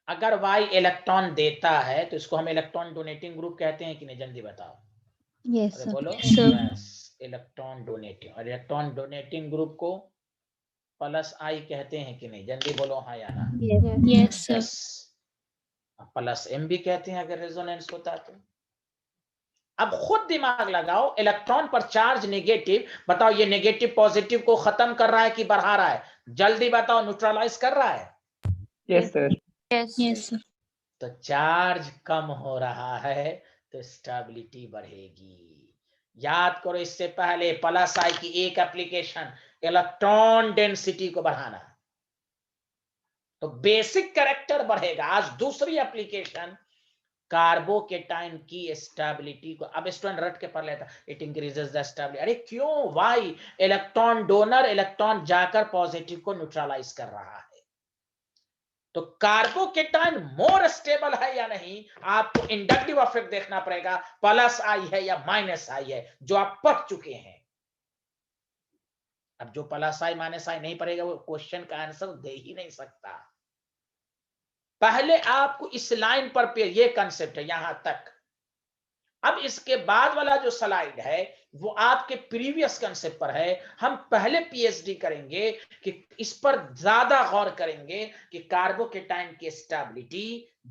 अगर वाई इलेक्ट्रॉन देता है तो इसको हम इलेक्ट्रॉन डोनेटिंग ग्रुप कहते हैं कि नहीं, जल्दी बताओ? Yes, अरे sir. बोलो। Yes, sir. Yes, electron donating. और इलेक्ट्रॉन डोनेटिंग ग्रुप को प्लस आई कहते हैं कि नहीं, जल्दी बोलो हाँ या ना? Yes, sir. Yes, plus M भी कहते हैं अगर रेजोनेंस होता तो। अब खुद दिमाग लगाओ, इलेक्ट्रॉन पर चार्ज नेगेटिव, बताओ ये नेगेटिव पॉजिटिव को खत्म कर रहा है कि बढ़ा रहा है? जल्दी बताओ, न्यूट्रलाइज कर रहा है? Yes, sir. Yes, sir. तो चार्ज कम हो रहा है तो स्टेबिलिटी बढ़ेगी। याद करो, इससे पहले प्लस आई की एक एप्लीकेशन इलेक्ट्रॉन डेंसिटी को बढ़ाना, तो बेसिक कैरेक्टर बढ़ेगा। आज दूसरी एप्लीकेशन कार्बोकेटाइन की स्टेबिलिटी को, अब स्टूडेंट रट के पढ़ लेता, इट इंक्रीजेस द स्टेबिलिटी। अरे क्यों? वाई? इलेक्ट्रॉन डोनर इलेक्ट्रॉन जाकर पॉजिटिव को न्यूट्रलाइज कर रहा है। तो कार्बोकेटाइन मोर स्टेबल है या नहीं, आपको इंडक्टिव इफेक्ट देखना पड़ेगा, प्लस आई है या माइनस आई है, जो आप पढ़ चुके हैं। अब जो प्लस आई माइनस आई नहीं पड़ेगा वो क्वेश्चन का आंसर दे ही नहीं सकता। पहले आपको इस लाइन पर ये कंसेप्ट है, यहां तक अब इसके बाद वाला जो स्लाइड है वो आपके प्रीवियस कंसेप्ट पर है। हम पहले पीएचडी करेंगे कि इस पर ज्यादा गौर करेंगे कि कार्बोकेटाइन की स्टेबिलिटी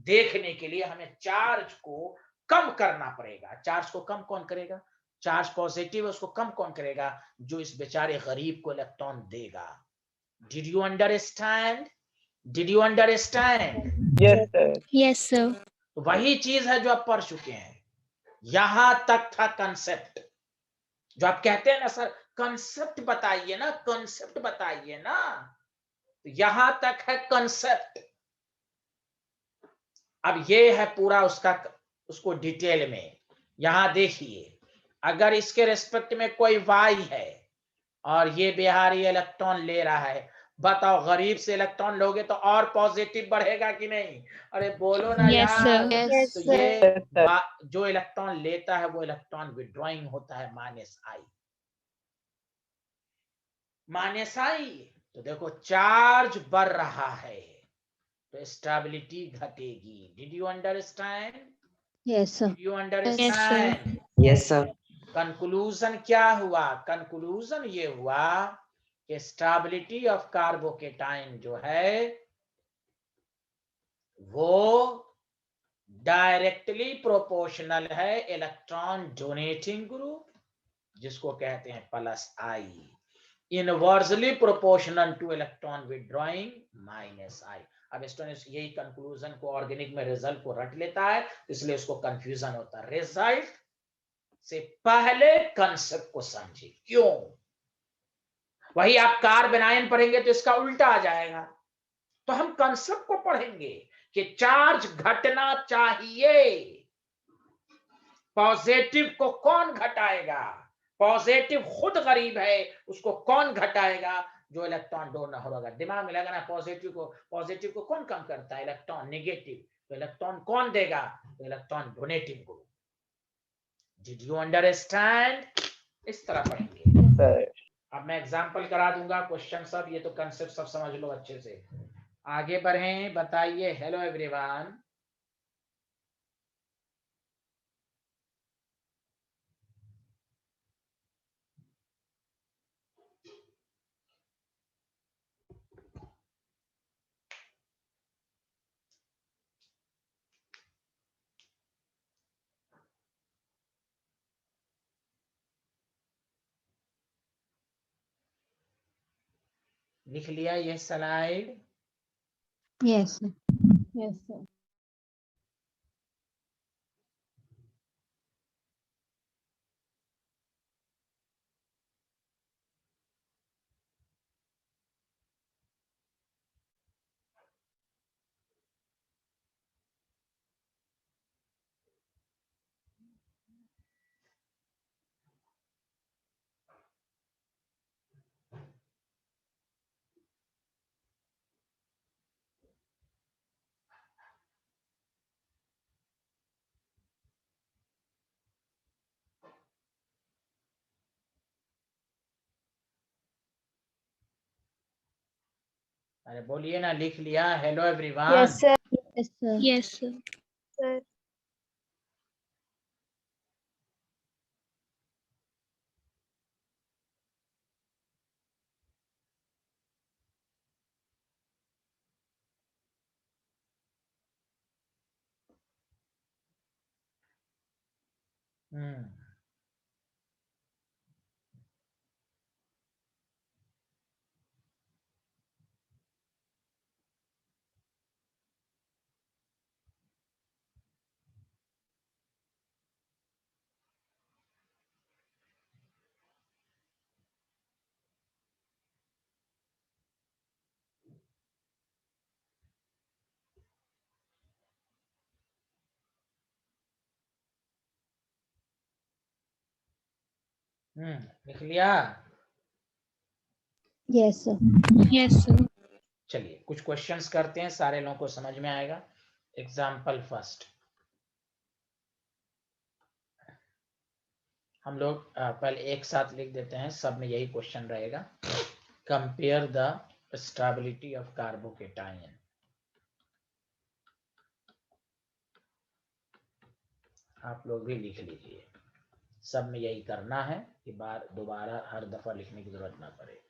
देखने के लिए हमें चार्ज को कम करना पड़ेगा। चार्ज को कम कौन करेगा? चार्ज पॉजिटिव है उसको कम कौन करेगा? जो इस बेचारे गरीब को इलेक्ट्रॉन देगा। Did you understand? Did you understand? Yes, sir. Yes, sir. वही चीज है जो आप पढ़ चुके हैं। यहां तक था कंसेप्ट। जो आप कहते हैं ना सर कंसेप्ट बताइए ना, कंसेप्ट बताइए ना, तो यहां तक है कंसेप्ट। अब ये है पूरा उसको डिटेल में। यहां देखिए, अगर इसके रेस्पेक्ट में कोई वाई है और ये बिहारी इलेक्ट्रॉन ले रहा है, बताओ गरीब से इलेक्ट्रॉन लोगे तो और पॉजिटिव बढ़ेगा कि नहीं? अरे बोलो ना Yes, sir. यार। Yes, तो sir. ये Yes, sir. जो इलेक्ट्रॉन लेता है वो इलेक्ट्रॉन विड्रॉइंग होता है -I। -I तो देखो चार्ज बढ़ रहा है तो स्टेबिलिटी घटेगी। Did you understand? Yes, sir. Did you Yes, sir. Understand? Yes, sir. Conclusion क्या हुआ? कंक्लूजन ये हुआ कि स्टेबिलिटी ऑफ कार्बोकेटाइन जो है वो डायरेक्टली प्रोपोर्शनल है इलेक्ट्रॉन डोनेटिंग ग्रुप जिसको कहते हैं +I, inversely proportional two electron withdrawing -I। अब स्टूडेंट्स यही कंक्लूजन को ऑर्गेनिक में रिजल्ट को रट लेता है, इसलिए उसको कंफ्यूजन होता है। रिजल्ट से पहले कंसेप्ट को समझे। क्यों? वही आप कार्बेनाइन पढ़ेंगे तो इसका उल्टा आ जाएगा। तो हम कंसेप्ट को पढ़ेंगे कि चार्ज घटना चाहिए। पॉजिटिव को कौन घटाएगा? पॉजिटिव खुद गरीब है, उसको कौन घटाएगा? जो इलेक्ट्रॉन डोनर होगा। दिमाग में लगा ना, पॉजिटिव को कौन कम करता है? इलेक्ट्रॉन। नेगेटिव तो इलेक्ट्रॉन कौन देगा? तो इलेक्ट्रॉन डोनेटिव को। Did you understand? इस तरह पढ़ेंगे। Sir. अब मैं एग्जांपल करा दूंगा, क्वेश्चन सब, ये तो कंसेप्ट सब समझ लो अच्छे से। आगे बढ़ें, बताइए। Hello everyone. लिख लिया ये slide? Yes, sir. Yes, sir. अरे बोलिए ना, लिख लिया? Hello everyone. Yes, sir. Yes, sir. Yes, sir. Sir. हम्म, लिख लिया? Yes, sir. Yes, sir. चलिए कुछ क्वेश्चंस करते हैं, सारे लोगों को समझ में आएगा। एग्जाम्पल फर्स्ट, हम लोग पहले एक साथ लिख देते हैं, सब में यही क्वेश्चन रहेगा। Compare the stability of carbocation. आप लोग भी लिख लीजिए, सब में यही करना है कि बार दोबारा हर दफा लिखने की जरूरत ना पड़े।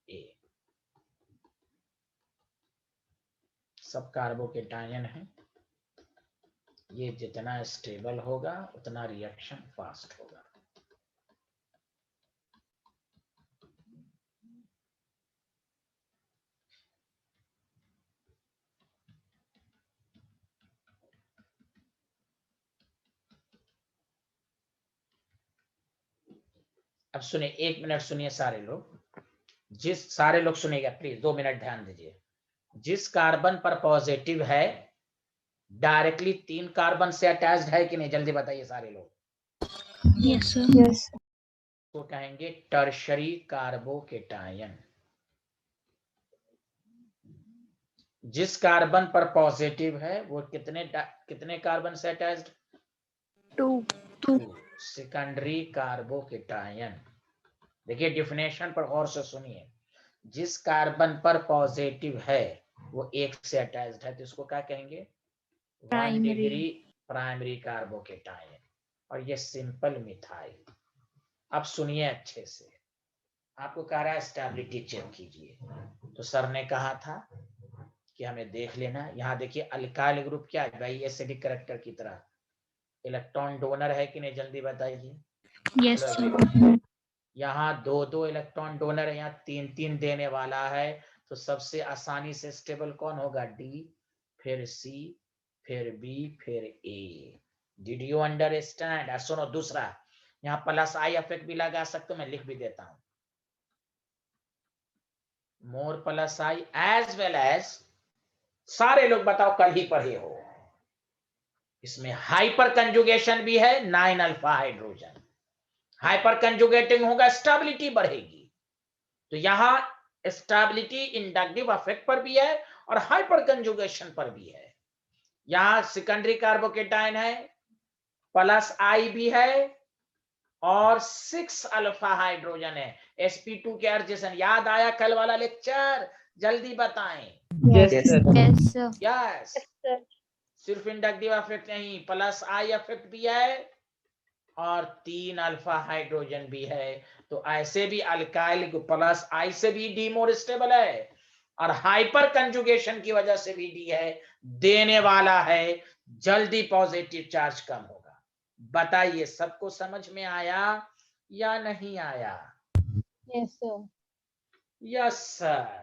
ए सब कार्बोकेटायन है, ये जितना स्टेबल होगा उतना रिएक्शन फास्ट होगा। अब सुनिए, 1 मिनट सुनिए सारे लोग, सारे लोग सुनिएगा प्लीज, 2 मिनट ध्यान दीजिए। जिस कार्बन पर पॉजिटिव है डायरेक्टली 3 कार्बन से अटैच्ड है कि नहीं, जल्दी बताइए सारे लोग। Yes, sir. Yes. तो कहेंगे टर्शरी कार्बोकेटायन। जिस कार्बन पर पॉजिटिव है वो कितने कार्बन से अटैच्ड? 2. Secondary carbocation. देखिए डेफिनेशन पर गौर से सुनिए, जिस कार्बन पर पॉजिटिव है वो 1 से अटैच्ड है तो इसको क्या कहेंगे? 1 डिग्री प्राइमरी कार्बोकेटायन। और ये सिंपल मिथाइल। अब सुनिए अच्छे से, आपको कह रहा है स्टेबिलिटी चेक कीजिए, तो सर ने कहा था कि हमें देख लेना। यहाँ देखिए अल्काइल ग्रुप क्या है भाई, एसिडिक कैरेक्टर की तरह इलेक्ट्रॉन डोनर है कि नहीं, जल्दी बताइए। Yes, sir. यहाँ 2-2 इलेक्ट्रॉन डोनर है, यहाँ 3-3 देने वाला है, तो सबसे आसानी से स्टेबल कौन होगा? डी, फिर सी, फिर बी, फिर ए। Did you understand? सुनो दूसरा, यहाँ प्लस आई इफेक्ट भी लगा सकते हो, मैं लिख भी देता हूं। मोर plus I as well as, सारे लोग बताओ कल ही पढ़े हो, इसमें हाइपर कंजुगेशन भी है, 9 अल्फा हाइड्रोजन। हाइपर कंजुगेटिंग होगा स्टेबिलिटी बढ़ेगी, तो यहां स्टेबिलिटी इंडक्टिव इफेक्ट पर भी है और हाइपर कंजुगेशन पर भी है। यहां सेकेंडरी कार्बोकेटायन है, प्लस आई भी है और 6 अल्फा हाइड्रोजन है। sp2 के अर्जेशन याद आया कल वाला लेक्चर? जल्दी बताएं। Yes. Yes, sir. Yes, sir. Yes, Sir. सिर्फ इंडक्टिव इफेक्ट नहीं, प्लस आई इफेक्ट भी है और 3 अल्फा हाइड्रोजन भी है। तो ऐसे भी अल्काइल प्लस आई से भी डी मोर स्टेबल है और हाइपर कंजुगेशन की वजह से भी डी है, देने वाला है, जल्दी पॉजिटिव चार्ज कम होगा। बताइए सबको समझ में आया या नहीं आया? Yes, sir. Yes sir.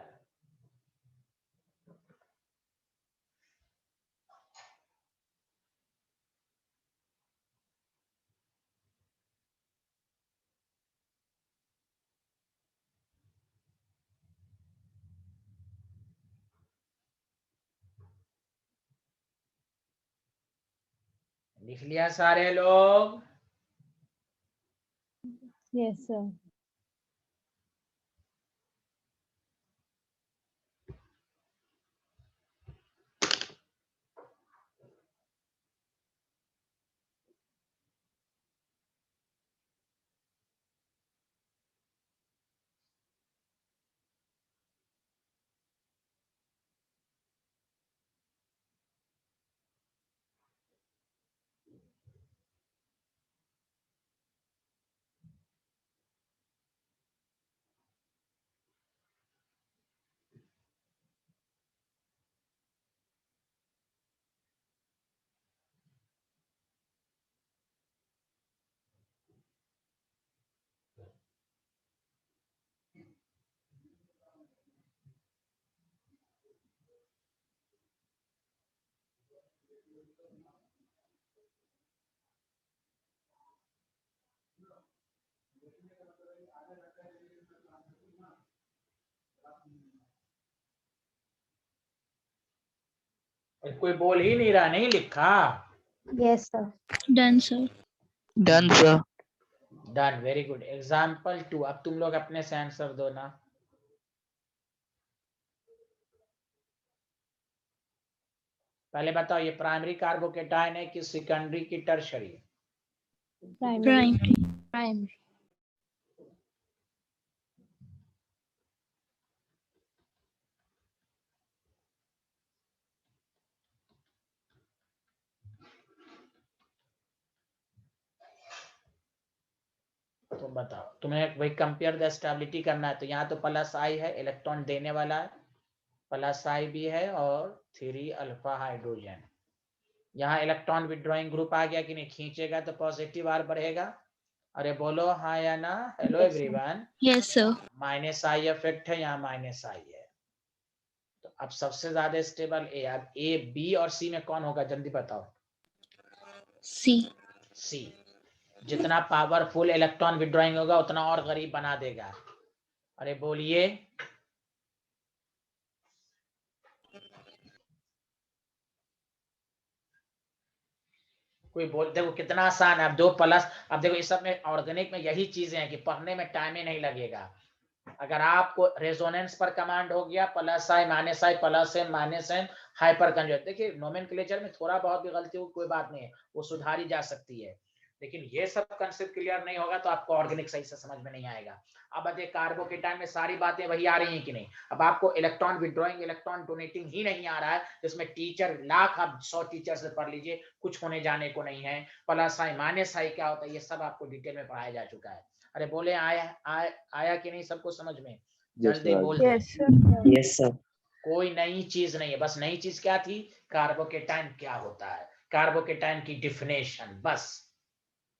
लिख लिया सारे लोग? Yes, sir. कोई बोल ही नहीं रहा, नहीं लिखा? Yes, sir. Done, sir. Done, sir. Done, very good. Example 2, अब तुम लोग अपने से आंसर दो ना। पहले बताओ ये प्राइमरी कार्बोकेटायन है कि सेकेंडरी की टर्शरी? Primary. Primary. तुम बताओ, तुम्हें वही कंपेयर द स्टेबिलिटी करना है, तो यहाँ तो प्लस आई है, इलेक्ट्रॉन देने वाला है, प्लस आई भी है और 3 अल्फा हाइड्रोजन। यहाँ इलेक्ट्रॉन विड्रॉइंग ग्रुप आ गया कि नहीं, खींचेगा तो पॉजिटिव आर बढ़ेगा। अरे बोलो हाँ या ना, hello Yes, everyone. Yes, sir. Minus I effect है, यहाँ माइनस आई है। तो अब सबसे ज्यादा स्टेबल ए। अब ए, बी और सी में कौन होगा, जल्दी बताओ। C. सी। जितना पावरफुल इलेक्ट्रॉन विड्रॉइंग होगा उतना और गरीब बना देगा। अरे बोलिए। कोई बोल, देखो कितना आसान है। अब 2+, अब देखो इस सब में ऑर्गेनिक में यही चीजें हैं कि पढ़ने में टाइम ही नहीं लगेगा। अगर आपको रेजोनेंस पर कमांड हो गया, plus I minus I, plus M minus M, hyper conjugate. देखिए नोमेनक्लेचर में थोड़ा बहुत भी गलती हो कोई बात नहीं है, वो सुधारी जा सकती है, लेकिन ये सब कंसेप्ट क्लियर नहीं होगा तो आपको ऑर्गेनिक सही से समझ में नहीं आएगा। अब देखिए कार्बोकेटाइन में सारी बातें वही आ रही हैं कि नहीं। अब आपको इलेक्ट्रॉन विड्रॉइंग, इलेक्ट्रॉन डोनेटिंग ही नहीं आ रहा है, जिसमें टीचर लाख, आप 100 टीचर से पढ़ लीजिए, कुछ होने जाने को नहीं है। प्लस आई माइनस आई क्या होता है, ये सब आपको डिटेल में पढ़ाया जा चुका है। अरे बोले आया कि नहीं सबको समझ में, जल्दी बोल दो। Yes, sir. कोई नई चीज नहीं है, बस नई चीज क्या थी, कार्बोकेटाइन क्या होता है, कार्बोकेटाइन की डिफिनेशन, बस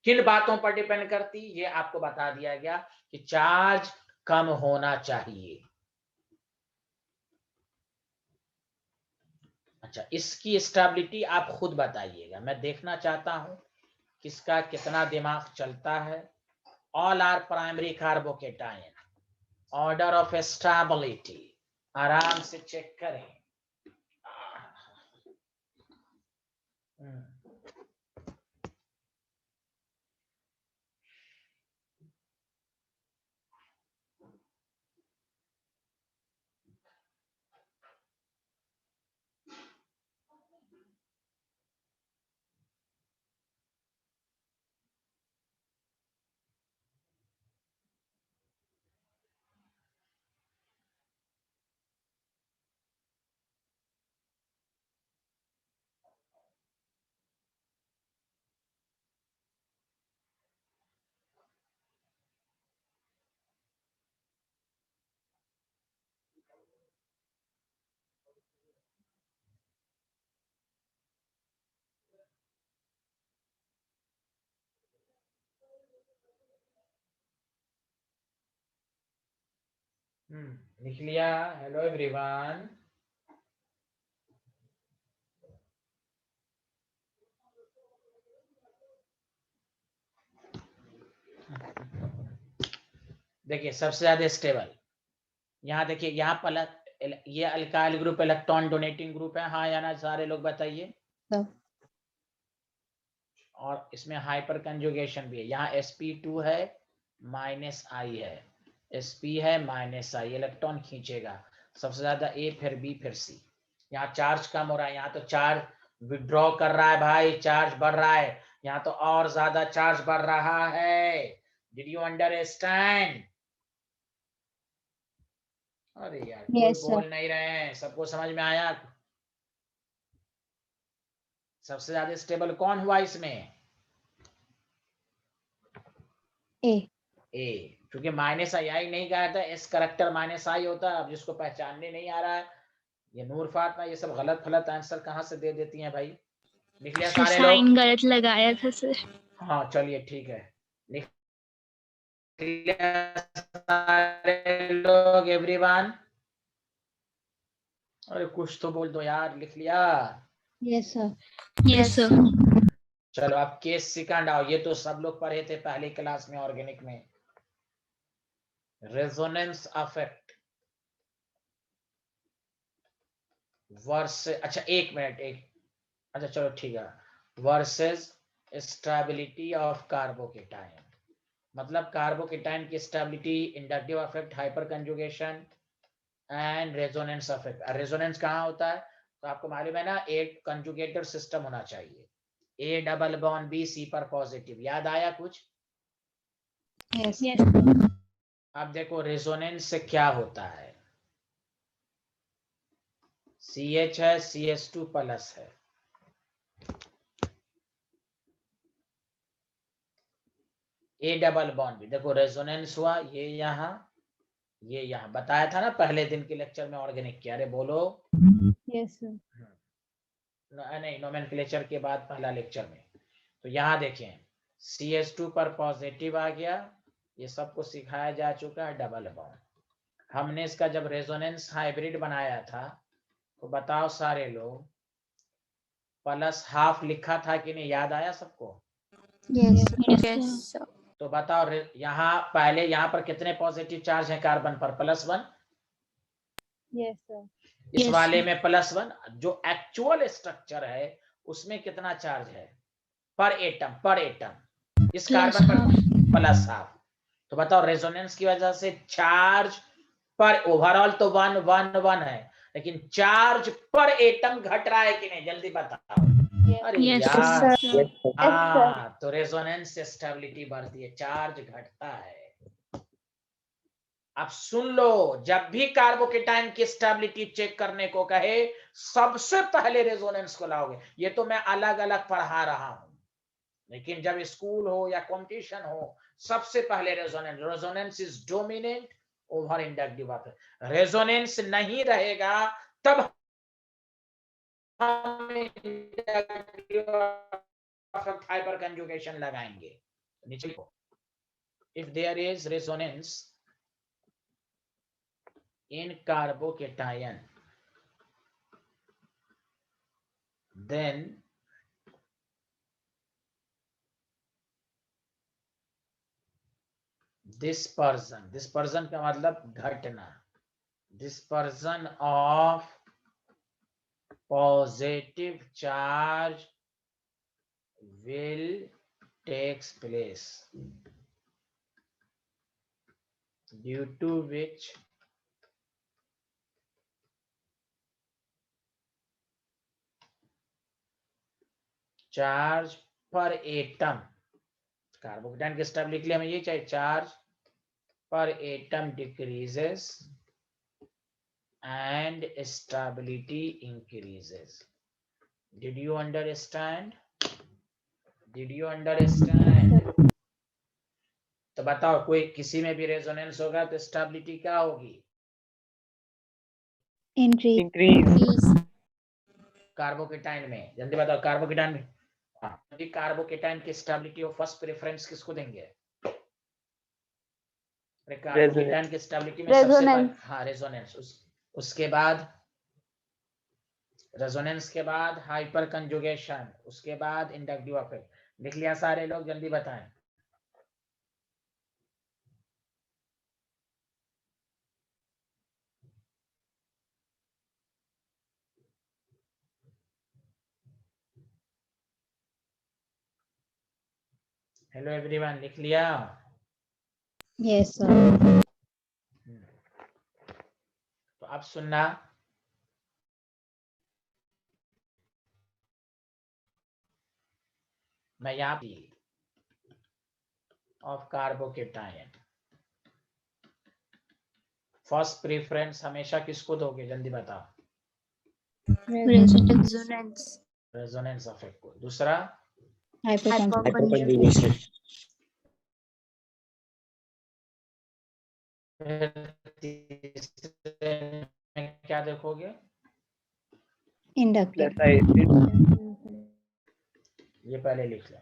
किन बातों पर डिपेंड करती, ये आपको बता दिया गया कि चार्ज कम होना चाहिए। अच्छा, इसकी स्टेबिलिटी आप खुद बताइएगा, मैं देखना चाहता हूं किसका कितना दिमाग चलता है। All are primary carbocation, order of stability, आराम से चेक करें। लिख लिया, हेलो एवरीवन। देखिए सबसे ज्यादा स्टेबल, यहाँ देखिए, यहाँ प्लस, ये alkyl group electron donating group है, हाँ या ना सारे लोग बताइए। और इसमें हाइपर कंजुगेशन भी है, यहाँ sp2 है, माइनस आई है, sp है माइनस आई, इलेक्ट्रॉन खींचेगा सबसे ज्यादा ए, फिर बी, फिर सी। यहाँ चार्ज कम हो रहा है, यहाँ तो चार्ज विड्रॉ कर रहा है भाई, चार्ज बढ़ रहा है, यहाँ तो और ज्यादा चार्ज बढ़ रहा है। Did you understand? अरे यार कोई बोल नहीं रहे हैं, सबको समझ में आया? सबसे ज्यादा स्टेबल कौन हुआ इसमें? ए, क्योंकि माइनस आई नहीं कहा था, एस करेक्टर माइनस आई होता है। अब जिसको पहचानने नहीं आ रहा है, ये नूर फातमा ये सब गलत गलत आंसर कहाँ से दे देती हैं भाई। लिख लिया सारे लोग? साइन गलत लगाया था सर। हाँ चलिए ठीक है, लिख लिया सारे लोग, एवरीवन? अरे कुछ तो बोल दो यार, लिख लिया? Yes sir. चलो अब केस सेकंड आओ, ये तो सब लोग पढ़े थे पहली क्लास में ऑर्गेनिक में, रेजोनेंस अफेक्ट वर्स। अच्छा एक मिनट, अच्छा चलो ठीक है, वर्सेस स्टेबिलिटी ऑफ कार्बोकेटाइन, मतलब कार्बोकेटाइन की stability, inductive effect, hyper conjugation and resonance effect. Resonance कहाँ होता है, तो आपको मालूम है ना, एक कंजुगेटेड सिस्टम होना चाहिए, a double bond B C पर पॉजिटिव, याद आया कुछ? यस। अब देखो रेजोनेंस से क्या होता है, CH है, CH2 प्लस है, ए डबल बॉन्ड भी देखो रेजोनेंस हुआ, ये यहाँ बताया था ना पहले दिन के लेक्चर में ऑर्गेनिक किया। अरे बोलो। Yes, sir. नहीं, नोमेनक्लेचर के बाद पहला लेक्चर में। तो यहाँ देखें CH2 पर पॉजिटिव आ गया, ये सबको सिखाया जा चुका है डबल बॉन्ड। हमने इसका जब रेजोनेंस हाइब्रिड बनाया था तो बताओ सारे लोग, +½ लिखा था कि नहीं, याद आया सबको? Yes, Yes, yes, sir. sir. तो बताओ यहाँ पहले यहाँ पर कितने पॉजिटिव चार्ज है कार्बन पर? +1। Yes, sir. इस Yes, वाले sir. में +1। जो एक्चुअल स्ट्रक्चर है उसमें कितना चार्ज है पर एटम? इस कार्बन पर +½ तो बताओ रेजोनेंस की वजह से चार्ज पर ओवरऑल तो 1 है, लेकिन चार्ज पर एटम घट रहा है कि नहीं, जल्दी बताओ। अरे Yes, यार, sir. हाँ, तो रेजोनेंस से स्टेबिलिटी बढ़ती है, चार्ज घटता है। अब सुन लो, जब भी कार्बोकेटाइन की स्टेबिलिटी चेक करने को कहे सबसे पहले रेजोनेंस को लाओगे। ये तो मैं अलग अलग पढ़ा रहा हूं, लेकिन जब स्कूल हो या कंपटीशन हो सबसे पहले resonance is dominant over inductive effect. Resonance नहीं रहेगा तब हम इंडक्टिव हाइपर कंजुगेशन लगाएंगे। नीचे को, if there is resonance in carbocation, then dispersion का मतलब घटना, dispersion of positive charge will takes place, due to which charge पर एटम, कार्बोकेटाइन की स्टेबिलिटी के लिए हमें ये चाहिए, चार्ज पर atom decreases and stability increases. Did you understand? तो बताओ, कोई किसी में भी रेजोनेंस होगा तो स्टेबिलिटी क्या होगी? Increase. कार्बोकेटाइन में जल्दी बताओ, कार्बोकेटाइन में, हाँ, कार्बोकेटाइन की स्टेबिलिटी और फर्स्ट प्रेफरेंस किसको देंगे? कार्बोकेटाइन की स्टेबिलिटी में सबसे पहले, हाँ, रेजोनेंस, उसके बाद रेजोनेंस के बाद हाइपर कंजुगेशन, उसके बाद इंडक्टिव इफेक्ट। लिख लिया सारे लोग, जल्दी बताएं। हेलो एवरीवन, लिख लिया? Yes, sir. तो अब सुनना, मैं यहाँ ऑफ कार्बोकेटाइन फर्स्ट प्रेफरेंस हमेशा किसको दोगे, जल्दी बताओ? रेजोनेंस इफेक्ट को। दूसरा Hyperconjugation. क्या देखोगे? Inductive. ये पहले लिख लो,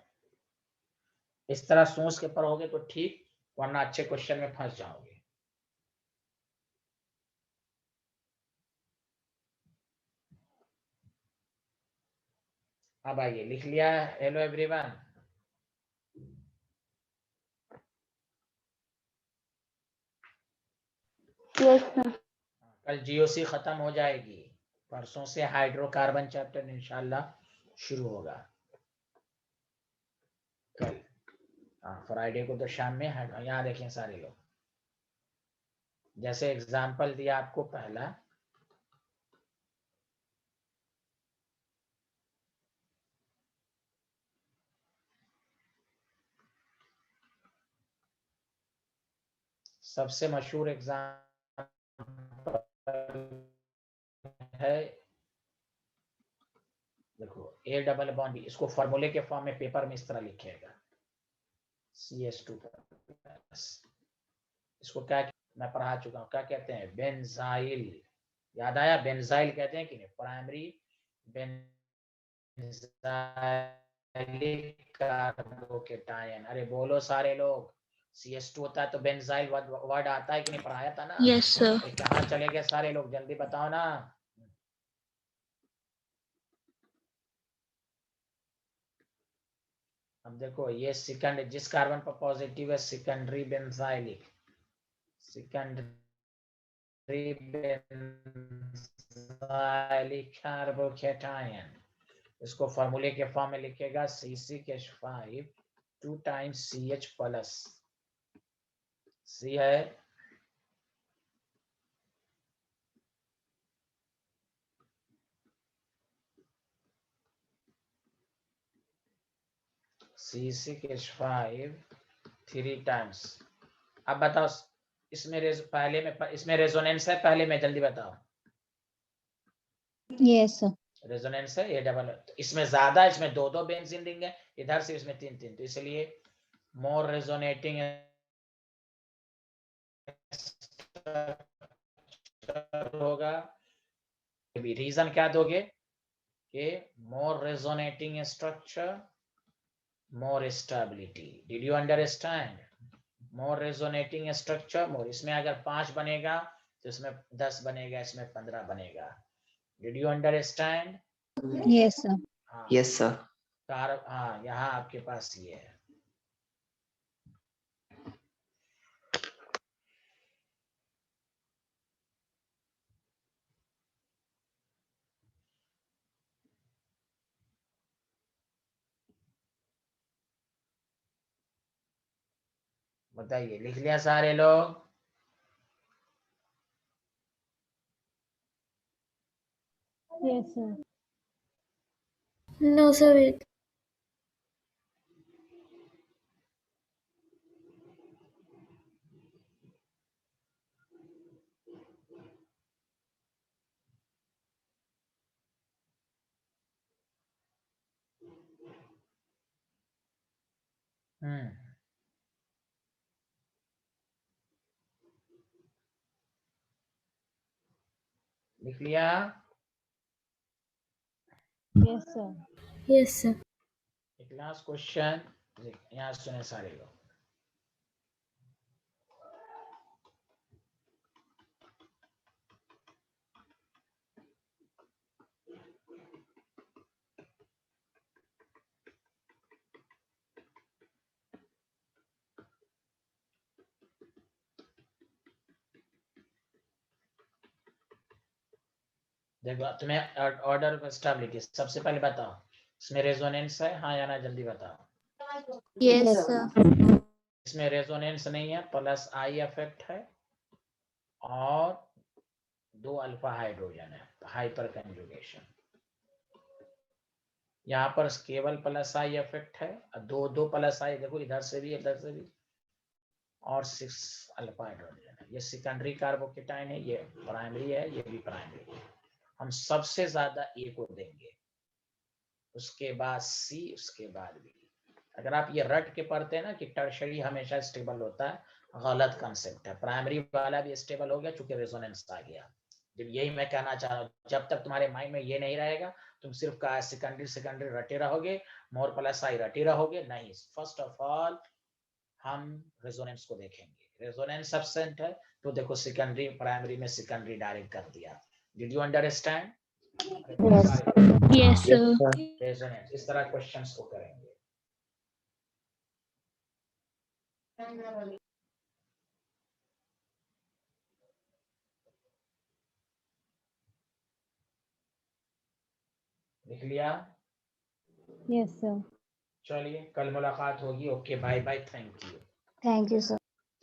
इस तरह सोच के पढ़ोगे तो ठीक, वरना अच्छे क्वेश्चन में फंस जाओगे। अब आइए, लिख लिया? Hello everyone, Yes, sir. कल जीओसी खत्म हो जाएगी, परसों से हाइड्रोकार्बन चैप्टर इंशाल्लाह शुरू होगा। कल, हाँ, फ्राइडे को तो शाम में। यहाँ देखें सारे लोग, जैसे एग्जाम्पल दिया आपको पहला, सबसे मशहूर एग्जाम्पल है, देखो, A डबल बॉन्ड, इसको फॉर्मूले के फॉर्म में पेपर में इस तरह लिखेगा, CH2 प्लस। इसको क्या मैं पढ़ा चुका हूँ, क्या कहते हैं, बेंजाइल। याद आया, बेंजाइल कहते हैं कि नहीं, प्राइमरी बेंजाइलिक कार्बोकेटायन। अरे बोलो सारे लोग, CH2 होता है तो बेंजाइल वर्ड आता है कि नहीं, पढ़ाया था ना। Yes, sir. अरे कहाँ चले गए सारे लोग, जल्दी बताओ ना। अब देखो ये सेकंड, जिस कार्बन पर पॉजिटिव है secondary benzylic, secondary benzylic carbocation. इसको फॉर्मूले के फॉर्म में लिखेगा CCH5 2 टाइम्स CH प्लस। सी है CCH5 3 टाइम्स। अब बताओ इसमें पहले में इसमें रेजोनेंस है, पहले में जल्दी बताओ। Yes, sir. रेजोनेंस है, ये डबल, तो इसमें ज्यादा, इसमें दो दो बेंजीन रिंग है, इधर से इसमें तीन तीन, तो इसलिए मोर रेजोनेटिंग होगा। रीजन क्या दोगे कि more resonating structure, more stability. Did you understand? More resonating structure more, इसमें अगर 5 बनेगा तो इसमें 10 बनेगा, इसमें 15 बनेगा। Did you understand? Yes, sir. हाँ Yes, sir. हाँ, यहाँ आपके पास ये है। बताइए, लिख लिया सारे लोग? Yes, sir. No, sir. Wait. लिख लिया? Yes, sir. Yes, sir. एक लास्ट क्वेश्चन, यहाँ सुने सारे लोग। देखो तुम्हें ऑर्डर ऑफ स्टेबिलिटी सबसे पहले बताओ, इसमें रेजोनेंस है हाँ या ना, जल्दी बताओ। Yes, sir. इसमें रेजोनेंस नहीं है, प्लस आई इफेक्ट है और 2 अल्फा हाइड्रोजन है, हाइपर कंजुगेशन। यहाँ पर केवल प्लस आई इफेक्ट है, दो दो प्लस आई, देखो इधर से भी इधर से भी, और 6 अल्फा हाइड्रोजन है। ये सेकेंडरी कार्बोकेटाइन है, ये प्राइमरी है, ये भी प्राइमरी है। हम सबसे ज्यादा ए को देंगे, उसके बाद सी, उसके बाद बी। अगर आप ये रट के पढ़ते हैं ना कि टर्शरी हमेशा स्टेबल होता है, गलत कंसेप्ट है। प्राइमरी वाला भी स्टेबल हो गया चूंकि रेजोनेंस आ गया। यही मैं कहना चाह रहा हूँ, जब तक तुम्हारे माइंड में ये नहीं रहेगा, तुम सिर्फ का सेकेंडरी सेकेंडरी रटे रहोगे, मोर प्लस आई रटे रहोगे, नहीं। फर्स्ट ऑफ ऑल हम रेजोनेंस को देखेंगे। रेजोनेंस सब्सेंट है तो देखो सेकेंडरी प्राइमरी में सेकेंडरी डायरेक्ट कर दिया। Did you understand? Yes, sir. Yes, sir. Resonance इस तरह क्वेश्चंस को करेंगे। लिख लिया? Yes, sir. चलिए कल मुलाकात होगी। Okay bye bye, thank you. Thank you, sir.